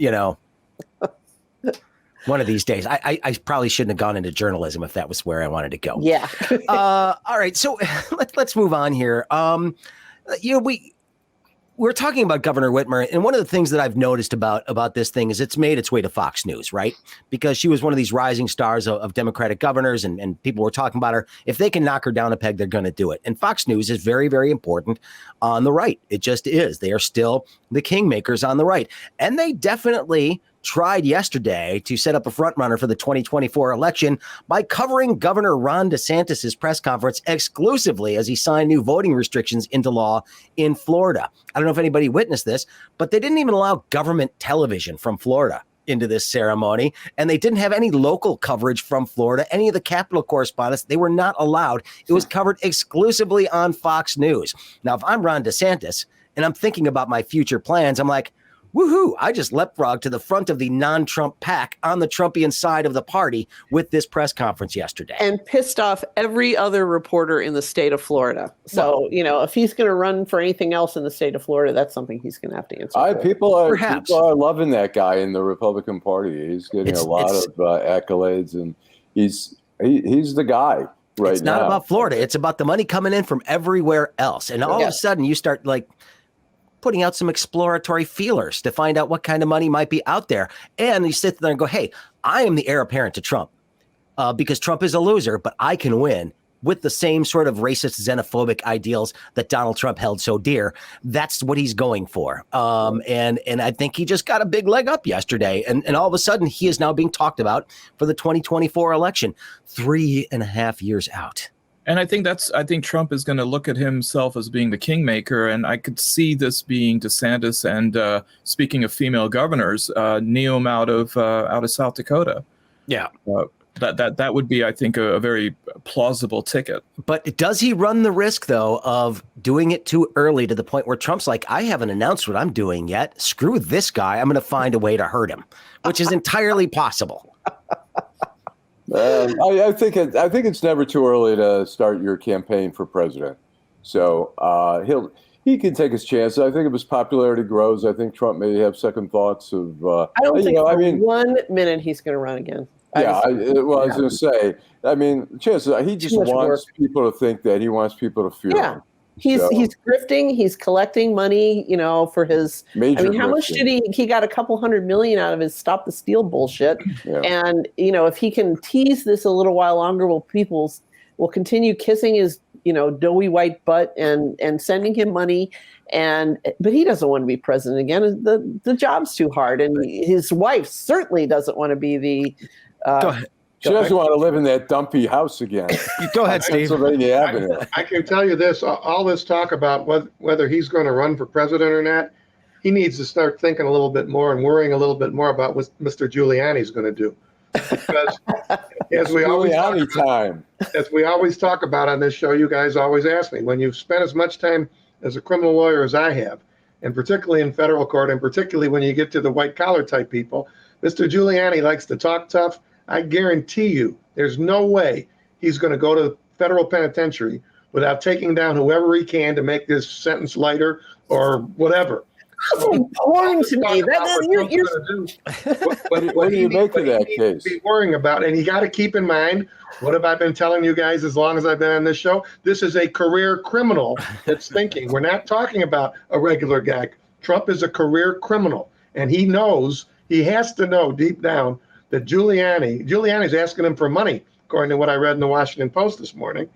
one of these days, I probably shouldn't have gone into journalism if that was where I wanted to go. Yeah. All right. So let's move on here. We're talking about Governor Whitmer, and one of the things that I've noticed about this thing is it's made its way to Fox News, right? Because she was one of these rising stars of Democratic governors, and people were talking about her. If they can knock her down a peg, they're going to do it. And Fox News is very, very important on the right. It just is. They are still the kingmakers on the right. And they definitely tried yesterday to set up a front runner for the 2024 election by covering Governor Ron DeSantis' press conference exclusively as he signed new voting restrictions into law in Florida. I don't know if anybody witnessed this, but they didn't even allow government television from Florida into this ceremony, and they didn't have any local coverage from Florida. Any of the Capitol correspondents, they were not allowed. It was covered exclusively on Fox News. Now, if I'm Ron DeSantis and I'm thinking about my future plans, I'm like, woohoo, I just leapfrogged to the front of the non-Trump pack on the Trumpian side of the party with this press conference yesterday. And pissed off every other reporter in the state of Florida. So, if he's going to run for anything else in the state of Florida, that's something he's going to have to answer for. People are loving that guy in the Republican Party. He's getting a lot of accolades, and he's the guy right now. It's not about Florida. It's about the money coming in from everywhere else. And all of a sudden you start putting out some exploratory feelers to find out what kind of money might be out there. And you sit there and go, hey, I am the heir apparent to Trump because Trump is a loser, but I can win with the same sort of racist, xenophobic ideals that Donald Trump held so dear. That's what he's going for. And I think he just got a big leg up yesterday. And all of a sudden, he is now being talked about for the 2024 election, 3.5 years out. And I think Trump is going to look at himself as being the kingmaker, and I could see this being DeSantis and speaking of female governors, Neum out of South Dakota. Yeah, that would be, I think, a very plausible ticket. But does he run the risk, though, of doing it too early to the point where Trump's like, I haven't announced what I'm doing yet. Screw this guy. I'm going to find a way to hurt him, which is entirely possible. I think it's never too early to start your campaign for president. So he can take his chances. I think if his popularity grows, I think Trump may have second thoughts of. I don't think for 1 minute he's going to run again. I was going to say. I mean, chances he just wants people to think that. He wants people to fear him. He's grifting. He's collecting money, for his. Major how much did he got? A couple $100 million out of his Stop the Steal bullshit. Yeah. And if he can tease this a little while longer, people will continue kissing his doughy white butt and sending him money. But he doesn't want to be president again. The job's too hard, and his wife certainly doesn't want to be the. Go ahead. She doesn't want to live in that dumpy house again. Go ahead, Steve. Pennsylvania Avenue. I can tell you this: all this talk about whether he's going to run for president or not, he needs to start thinking a little bit more and worrying a little bit more about what Mr. Giuliani's going to do. Because as we always talk about on this show, you guys always ask me, when you've spent as much time as a criminal lawyer as I have, and particularly in federal court, and particularly when you get to the white collar type people, Mr. Giuliani likes to talk tough. I guarantee you there's no way he's going to go to the federal penitentiary without taking down whoever he can to make this sentence lighter or whatever. That's important to me. What do you make of that case? Be worrying about, and you got to keep in mind, what have I been telling you guys as long as I've been on this show? This is a career criminal that's thinking. We're not talking about a regular guy. Trump is a career criminal, and he has to know deep down that Giuliani's asking him for money, according to what I read in the Washington Post this morning.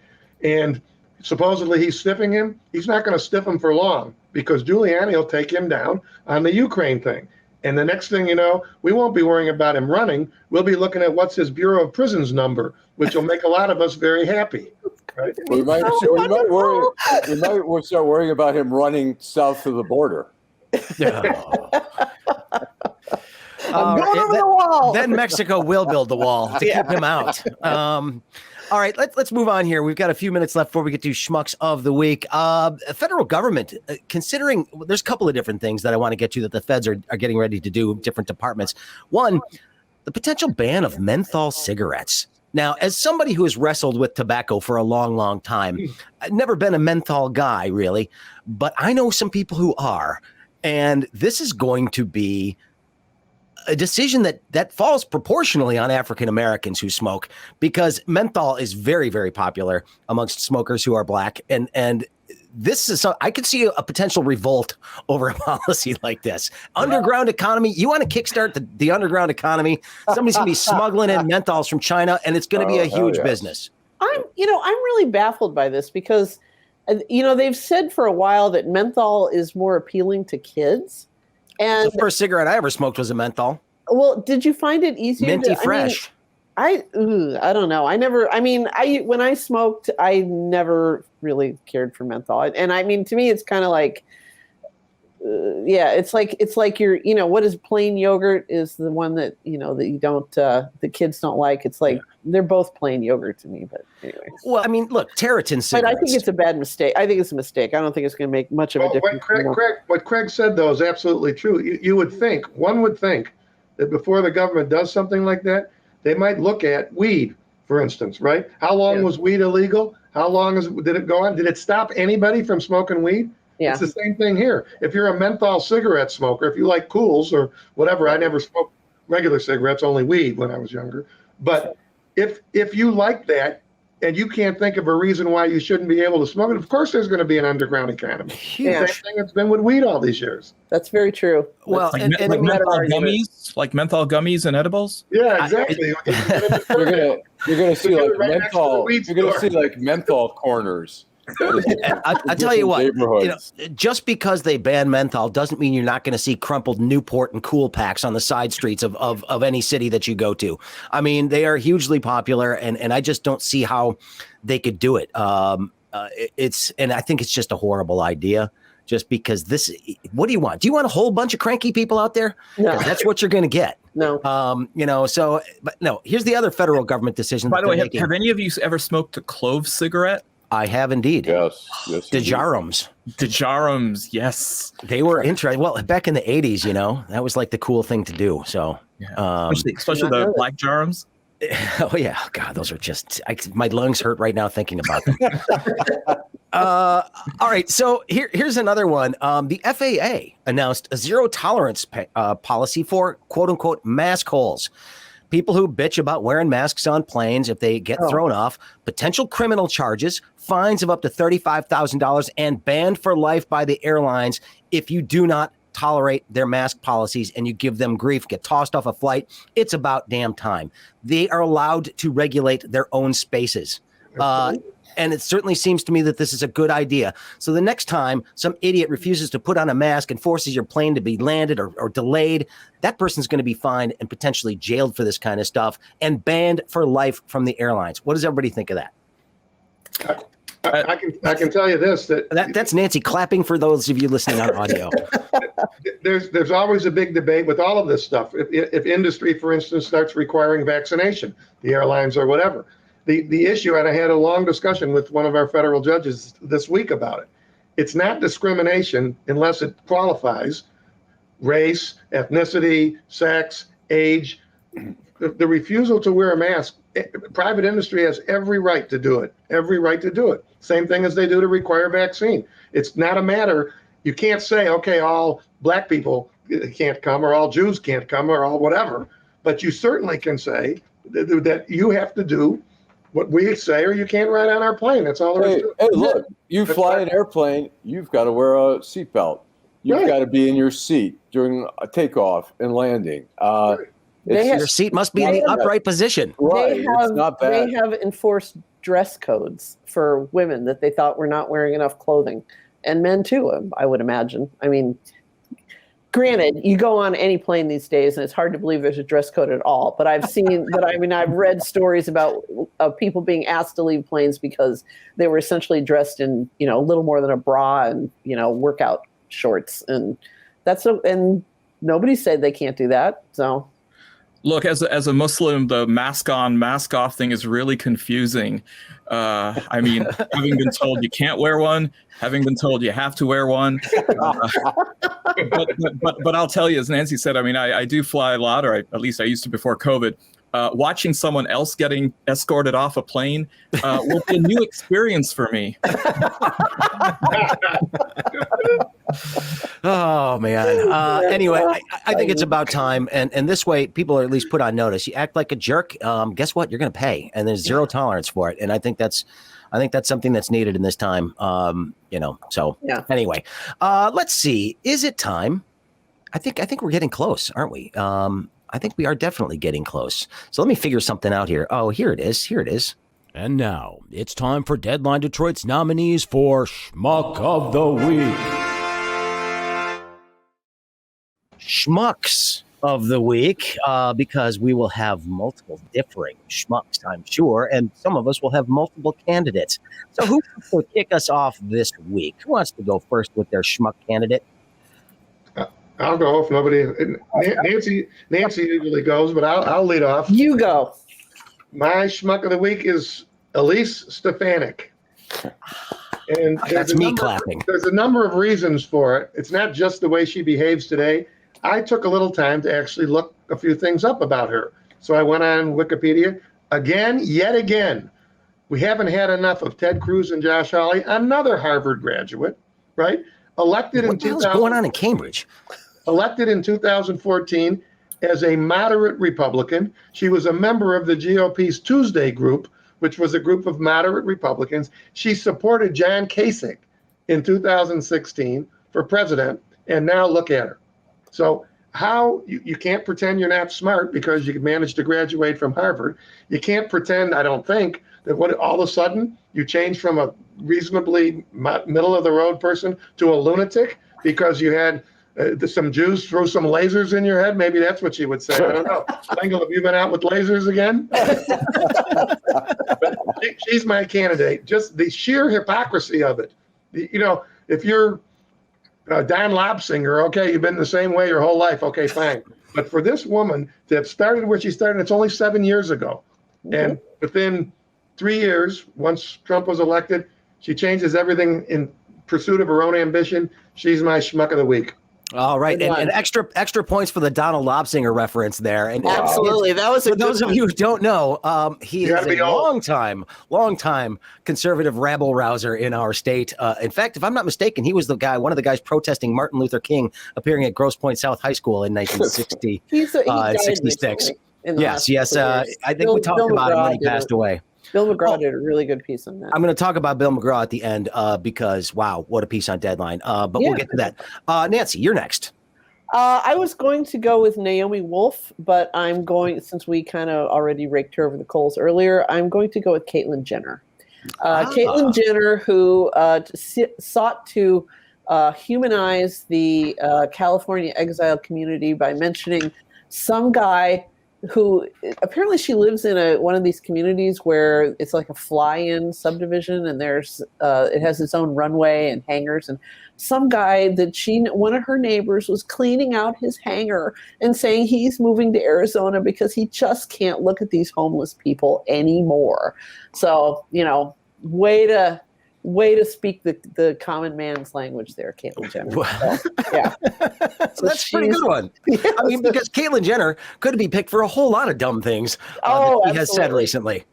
And supposedly he's stiffing him. He's not going to stiff him for long, because Giuliani will take him down on the Ukraine thing. And the next thing you know, we won't be worrying about him running. We'll be looking at what's his Bureau of Prisons number, which will make a lot of us very happy. Right? We might start worrying about him running south of the border. I'm going over the wall. Then Mexico will build the wall to keep him out. All right, let's move on here. We've got a few minutes left before we get to Schmucks of the Week. Federal government, considering there's a couple of different things that I want to get to that the feds are getting ready to do, different departments. One, the potential ban of menthol cigarettes. Now, as somebody who has wrestled with tobacco for a long, long time, I've never been a menthol guy, really, but I know some people who are, and this is going to be a decision that falls proportionally on African Americans who smoke, because menthol is very, very popular amongst smokers who are black. And this is, I could see a potential revolt over a policy like this. Underground economy. You want to kickstart the underground economy? Somebody's going to be smuggling in menthols from China, and it's going to be a huge business. I'm really baffled by this, because, they've said for a while that menthol is more appealing to kids. And the first cigarette I ever smoked was a menthol. Well, did you find it easier? Minty fresh. I don't know. When I smoked, I never really cared for menthol. And to me, it's kind of like, it's like your, what is plain yogurt is the one that, that you don't, the kids don't like. It's like, they're both plain yogurt to me, but anyway. Well, look, Terratin cigarettes. But I think it's a bad mistake. I think it's a mistake. I don't think it's going to make much of a difference. What Craig said, though, is absolutely true. One would think that before the government does something like that, they might look at weed, for instance, right? How long was weed illegal? How long did it go on? Did it stop anybody from smoking weed? Yeah. It's the same thing here. If you're a menthol cigarette smoker, if you like Cools or whatever, I never smoked regular cigarettes, only weed when I was younger. But if you like that and you can't think of a reason why you shouldn't be able to smoke it, of course there's going to be an underground economy. Same thing it's been with weed all these years. That's very true. Well, like menthol gummies and edibles. Yeah, exactly. You're going to see like menthol. You're going to see like menthol corners. I tell you what, just because they ban menthol doesn't mean you're not going to see crumpled Newport and Cool Packs on the side streets of any city that you go to. They are hugely popular, and I just don't see how they could do it. And I think it's just a horrible idea. Just because what do you want? Do you want a whole bunch of cranky people out there? No. That's what you're going to get. No. But no, here's the other federal government decision. By the way, have any of you ever smoked a clove cigarette? I have indeed. Yes. Dejarums, yes. They were interesting. Well, back in the 80s, that was like the cool thing to do. So, especially the black Jarums. Oh yeah, God, those are just my lungs hurt right now thinking about them. All right, so here's another one. The FAA announced a zero tolerance policy for quote unquote mask holes. People who bitch about wearing masks on planes, if they get thrown off, potential criminal charges, fines of up to $35,000, and banned for life by the airlines if you do not tolerate their mask policies and you give them grief, get tossed off a flight. It's about damn time. They are allowed to regulate their own spaces. And it certainly seems to me that this is a good idea. So the next time some idiot refuses to put on a mask and forces your plane to be landed or delayed, that person's going to be fined and potentially jailed for this kind of stuff and banned for life from the airlines. What does everybody think of that? I can tell you this, that's Nancy clapping for those of you listening on audio. There's always a big debate with all of this stuff. If industry, for instance, starts requiring vaccination, the airlines or whatever. The issue, and I had a long discussion with one of our federal judges this week about it. It's not discrimination unless it qualifies race, ethnicity, sex, age. The refusal to wear a mask, private industry has every right to do it. Every right to do it. Same thing as they do to require vaccine. It's not a matter, you can't say, okay, all black people can't come or all Jews can't come or all whatever. But you certainly can say that you have to do what we say, or you can't ride on our plane. That's all there is to it. Hey, look, you fly an airplane, you've got to wear a seatbelt. You've got to be in your seat during a takeoff and landing. Your seat must be in the upright position. Right, it's not bad. They have enforced dress codes for women that they thought were not wearing enough clothing, and men too, I would imagine. I mean, granted, you go on any plane these days, and it's hard to believe there's a dress code at all. But I've seen, I've read stories about people being asked to leave planes because they were essentially dressed in, a little more than a bra and, workout shorts, and and nobody said they can't do that. So, look, as a Muslim, the mask on, mask off thing is really confusing. I mean, having been told you can't wear one, having been told you have to wear one. But I'll tell you, as Nancy said, I mean, I do fly a lot, or at least I used to before COVID. Watching someone else getting escorted off a plane will be a new experience for me. Oh, man. Anyway, I think it's about time. And this way, people are at least put on notice. You act like a jerk. Guess what? You're going to pay. And there's zero tolerance for it. And I think that's something that's needed in this time. So anyway, let's see. Is it time? I think we're getting close, aren't we? I think we are definitely getting close. So let me figure something out here. Oh, here it is. And now it's time for Deadline Detroit's nominees for Schmuck of the Week. Schmucks of the Week, because we will have multiple differing schmucks, I'm sure, and some of us will have multiple candidates. So who will kick us off this week? Who wants to go first with their schmuck candidate? I'll go if nobody. Nancy usually goes, but I'll lead off. You go. My schmuck of the week is Elise Stefanik. And that's me clapping. There's a number of reasons for it. It's not just the way she behaves today. I took a little time to actually look a few things up about her. So I went on Wikipedia. Yet again, we haven't had enough of Ted Cruz and Josh Hawley, another Harvard graduate, right? Elected in 2000. What's going on in Cambridge? Elected in 2014 as a moderate Republican. She was a member of the GOP's Tuesday Group, which was a group of moderate Republicans. She supported John Kasich in 2016 for president, and now look at her. So how you can't pretend you're not smart because you managed to graduate from Harvard. You can't pretend, I don't think, that all of a sudden you change from a reasonably middle-of-the-road person to a lunatic because you had some Jews throw some lasers in your head. Maybe that's what she would say. I don't know. Lengel, have you been out with lasers again? But she's my candidate. Just the sheer hypocrisy of it. If you're Don Lobsinger, okay, you've been the same way your whole life. Okay, fine. But for this woman to have started where she started, it's only 7 years ago. Mm-hmm. And within 3 years, once Trump was elected, she changes everything in pursuit of her own ambition. She's my schmuck of the week. All right, and extra points for the Donald Lobsinger reference there. And absolutely, that was for those of you who don't know. He is a long time conservative rabble rouser in our state. In fact, if I'm not mistaken, he was one of the guys protesting Martin Luther King appearing at Grosse Pointe South High School in 1960 and 66. Yes. I think we talked about him when he passed away. Bill McGraw did a really good piece on that. I'm going to talk about Bill McGraw at the end because, wow, what a piece on Deadline. But we'll get to that. Nancy, you're next. I was going to go with Naomi Wolf, but I'm going, since we kind of already raked her over the coals earlier, I'm going to go with Caitlyn Jenner. Caitlyn Jenner, who sought to humanize the California exile community by mentioning some guy who apparently she lives in one of these communities where it's like a fly-in subdivision, and there's it has its own runway and hangars, and some guy that one of her neighbors was cleaning out his hangar and saying he's moving to Arizona because he just can't look at these homeless people anymore. So, way to speak the common man's language there, Caitlyn Jenner. So that's a pretty good one. Yes. I mean, because Caitlyn Jenner could be picked for a whole lot of dumb things that he has said recently.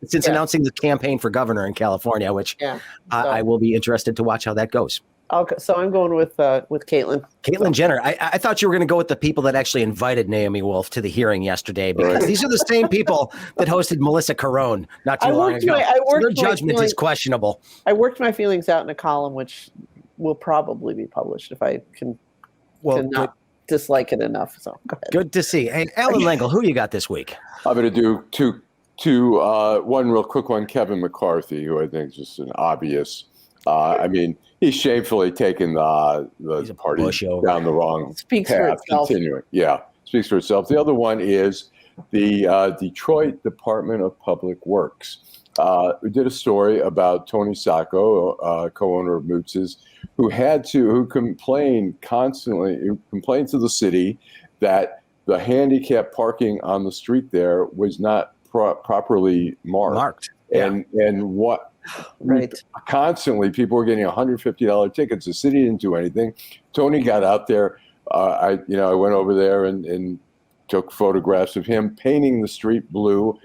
Since announcing the campaign for governor in California, which I will be interested to watch how that goes. Okay, so I'm going with Caitlyn. Caitlyn Jenner. I thought you were going to go with the people that actually invited Naomi Wolf to the hearing yesterday, because these are the same people that hosted Melissa Carone not too long ago. Their judgment is questionable. I worked my feelings out in a column, which will probably be published if I can not dislike it enough. So go ahead. Good to see. Hey, Allan Lengel, who you got this week? I'm going to do one real quick one. Kevin McCarthy, who I think is just an obvious. I mean, he's shamefully taken the party down the wrong path. Continuing, speaks for itself. The other one is the Detroit Department of Public Works. We did a story about Tony Sacco, co-owner of Mootz's, who complained to the city that the handicap parking on the street there was not properly marked. And what constantly people were getting $150 tickets. The city didn't do anything. Tony got out there. I went over there and took photographs of him painting the street blue,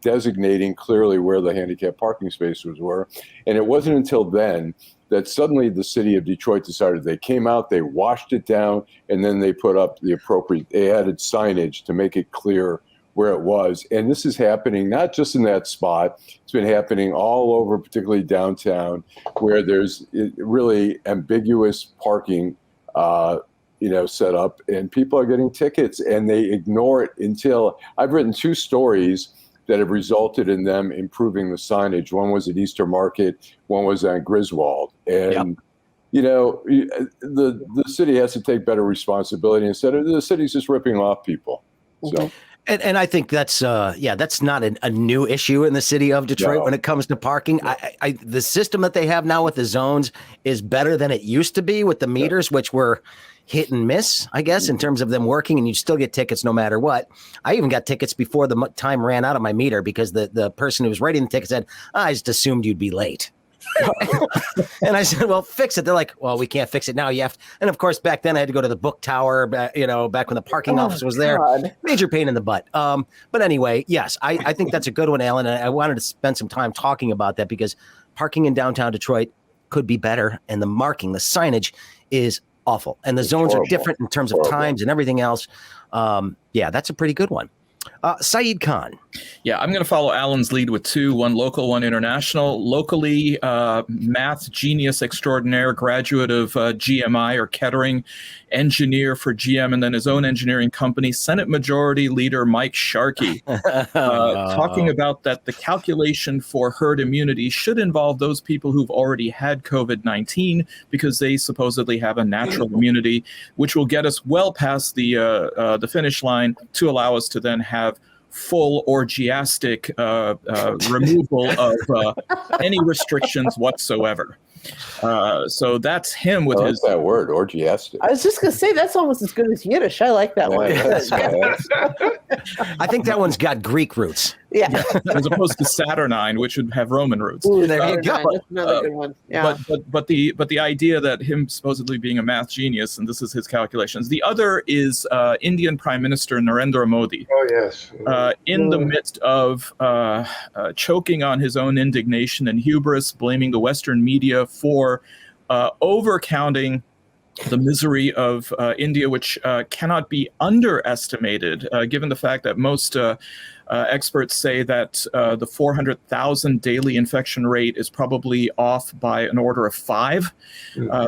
designating clearly where the handicap parking spaces were. And it wasn't until then that suddenly the city of Detroit decided. They came out, they washed it down, and then they put up they added signage to make it clear where it was. And this is happening not just in that spot. It's been happening all over, particularly downtown, where there's really ambiguous parking set up, and people are getting tickets, and they ignore it until I've written 2 stories that have resulted in them improving the signage. One was at Easter Market, one was on Griswold. And the city has to take better responsibility instead of the city's just ripping off people. So And I think that's not a new issue in the city of Detroit when it comes to parking. The system that they have now with the zones is better than it used to be with the meters, which were hit and miss, I guess, in terms of them working, and you still get tickets no matter what. I even got tickets before the time ran out of my meter because the person who was writing the ticket said, I just assumed you'd be late. And I said, well, fix it. They're like, well, we can't fix it now. You have to. And of course, back then I had to go to the book tower, back when the parking office was there. Major pain in the butt. But anyway, yes, I think that's a good one, Allan. And I wanted to spend some time talking about that because parking in downtown Detroit could be better. And the signage is awful. And the zones are different in terms of times and everything else. That's a pretty good one. Saeed Khan. Yeah, I'm going to follow Allan's lead with 2, one local, one international. Locally, math genius extraordinaire, graduate of GMI or Kettering, engineer for GM and then his own engineering company, Senate Majority Leader Mike Sharkey, talking about that the calculation for herd immunity should involve those people who've already had COVID-19 because they supposedly have a natural immunity, which will get us well past the finish line to allow us to then have full orgiastic removal of any restrictions whatsoever. So that's him with his. that word, orgiastic. I was just going to say, that's almost as good as Yiddish. I like that one. I think that one's got Greek roots. Yeah. As opposed to Saturnine, which would have Roman roots. Ooh, There you go. That's another good one. Yeah. But the idea that him supposedly being a math genius, and this is his calculations. The other is Indian Prime Minister Narendra Modi. Oh, yes. In the midst of choking on his own indignation and hubris, blaming the Western media for overcounting the misery of India, which cannot be underestimated, given the fact that most experts say that the 400,000 daily infection rate is probably off by an order of 5,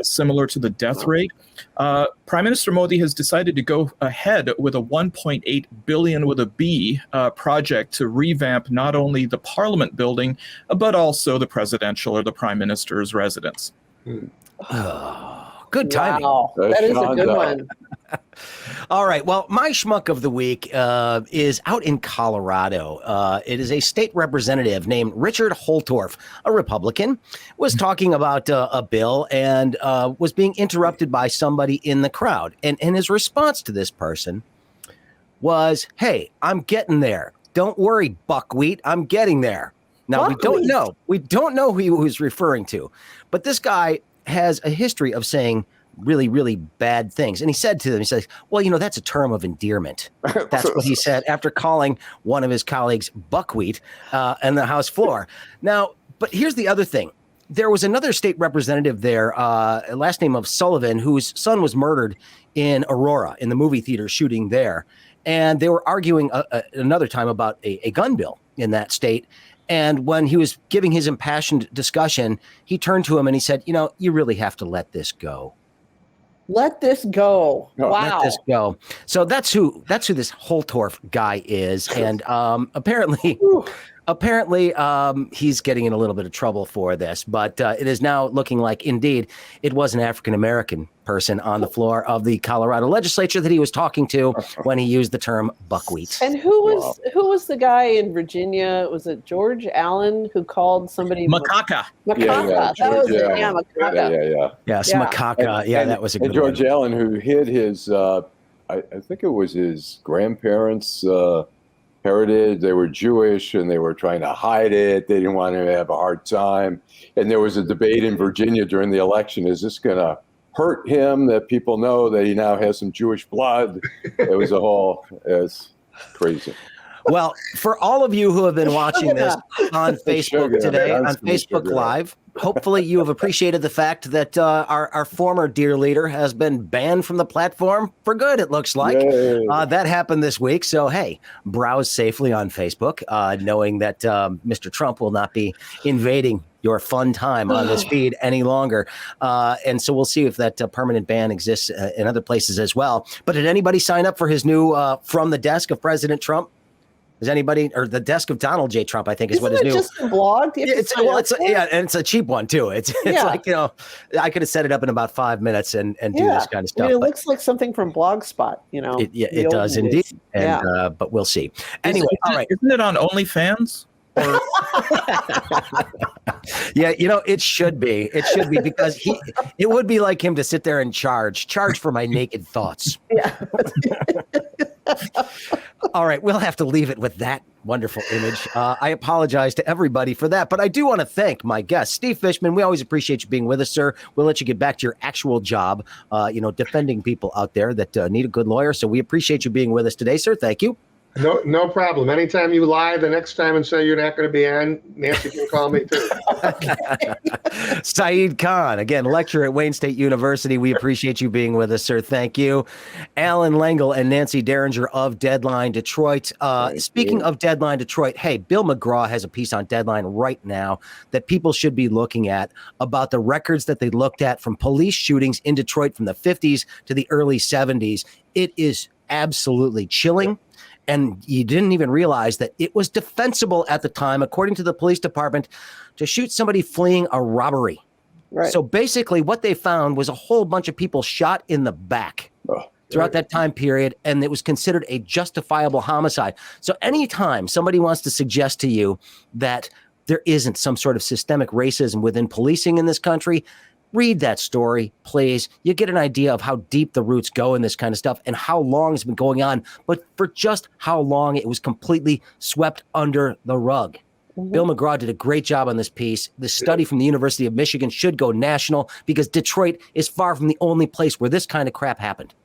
similar to the death rate. Prime Minister Modi has decided to go ahead with a 1.8 billion with a B project to revamp not only the Parliament building, but also the presidential or the Prime Minister's residence. Good timing. Wow. That is a good one. All right. Well, my schmuck of the week is out in Colorado. It is a state representative named Richard Holtorf, a Republican, was talking about a bill and was being interrupted by somebody in the crowd. And his response to this person was, "Hey, I'm getting there. Don't worry, buckwheat. I'm getting there." Now, Buckwheat. we don't know who he was referring to, but this guy has a history of saying really, really bad things. And he said to them, he says, well, that's a term of endearment. That's what he said after calling one of his colleagues buckwheat on the House floor. Now, but here's the other thing. There was another state representative there, last name of Sullivan, whose son was murdered in Aurora in the movie theater shooting there. And they were arguing another time about a gun bill in that state. And when he was giving his impassioned discussion, he turned to him and he said, you really have to let this go. Let this go. No, Wow. Let this go. So that's who this Holtorf guy is. And apparently he's getting in a little bit of trouble for this. But it is now looking like, indeed, it was an African-American person on the floor of the Colorado legislature that he was talking to when he used the term buckwheat. And who was the guy in Virginia? Was it George Allan who called somebody Macaca. Macaca? That was it. Yeah, Macaca. Yes, Yeah. Macaca. That was a good And George one. Allan, who hid his, I think it was his grandparents' heritage. They were Jewish and they were trying to hide it. They didn't want him to have a hard time. And there was a debate in Virginia during the election. Is this going to hurt him that people know that he now has some Jewish blood? It was it's crazy. Well, for all of you who have been watching this on Facebook Sugar. today, That's on Facebook sugar. Live, hopefully you have appreciated the fact that our former dear leader has been banned from the platform for good, it looks like. Yay. That happened this week. So, hey, browse safely on Facebook, knowing that Mr. Trump will not be invading your fun time on this feed any longer. And so we'll see if that permanent ban exists in other places as well. But did anybody sign up for his new From the Desk of President Trump? Is anybody, or the desk of Donald J. Trump, I think is Isn't what his it new. just a blog? Do you have to sign up for it? And it's a cheap one too. It's like, I could have set it up in about 5 minutes and do this kind of stuff. I mean, it looks like something from Blogspot, It does indeed. And, but we'll see. Anyway, all right. Isn't it on OnlyFans? Or Yeah, it should be. It should be because it would be like him to sit there and charge for my naked thoughts. Yeah. All right, we'll have to leave it with that wonderful image. I apologize to everybody for that, but I do want to thank my guest, Steve Fishman. We always appreciate you being with us, sir. We'll let you get back to your actual job, defending people out there that need a good lawyer. So we appreciate you being with us today, sir. Thank you. No problem. Anytime you lie the next time and say you're not going to be on, Nancy can call me too. Saeed Khan, again, lecturer at Wayne State University. We appreciate you being with us, sir. Thank you. Allan Lengel and Nancy Derringer of Deadline Detroit. Speaking of Deadline Detroit, hey, Bill McGraw has a piece on Deadline right now that people should be looking at about the records that they looked at from police shootings in Detroit from the 50s to the early 70s. It is absolutely chilling. And you didn't even realize that it was defensible at the time, according to the police department, to shoot somebody fleeing a robbery. Right. So basically what they found was a whole bunch of people shot in the back throughout that time period, and it was considered a justifiable homicide. So anytime somebody wants to suggest to you that there isn't some sort of systemic racism within policing in this country. Read that story, please. You get an idea of how deep the roots go in this kind of stuff and how long it's been going on, but for just how long it was completely swept under the rug. Bill McGraw did a great job on this piece. The study from the University of Michigan should go national because Detroit is far from the only place where this kind of crap happened.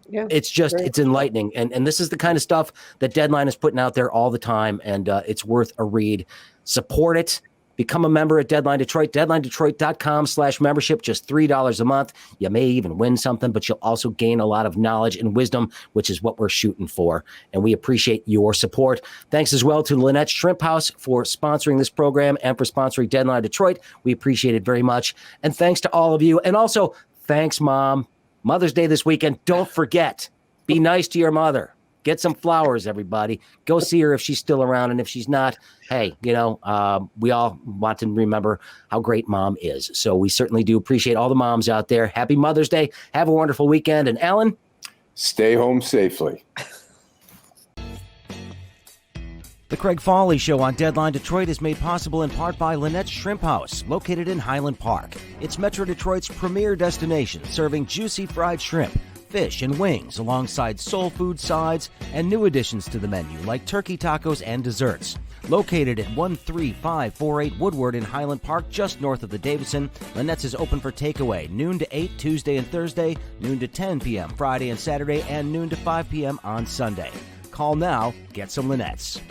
Yeah, It's enlightening. And this is the kind of stuff that Deadline is putting out there all the time. And it's worth a read. Support it. Become a member at Deadline Detroit, deadlinedetroit.com/membership, just $3 a month. You may even win something, but you'll also gain a lot of knowledge and wisdom, which is what we're shooting for. And we appreciate your support. Thanks as well to Lynette's Shrimp House for sponsoring this program and for sponsoring Deadline Detroit. We appreciate it very much. And thanks to all of you. And also, thanks, Mom. Mother's Day this weekend. Don't forget, be nice to your mother. Get some flowers, everybody. Go see her if she's still around. And if she's not, hey, we all want to remember how great Mom is. So we certainly do appreciate all the moms out there. Happy Mother's Day. Have a wonderful weekend. And Allan? Stay home safely. The Craig Fahle Show on Deadline Detroit is made possible in part by Lynette's Shrimp House, located in Highland Park. It's Metro Detroit's premier destination, serving juicy fried shrimp, fish, and wings alongside soul food sides and new additions to the menu like turkey tacos and desserts. Located at 13548 Woodward in Highland Park, just north of the Davidson, Lynette's is open for takeaway noon to 8 Tuesday and Thursday, noon to 10 p.m. Friday and Saturday, and noon to 5 p.m. on Sunday. Call now, get some Lynette's.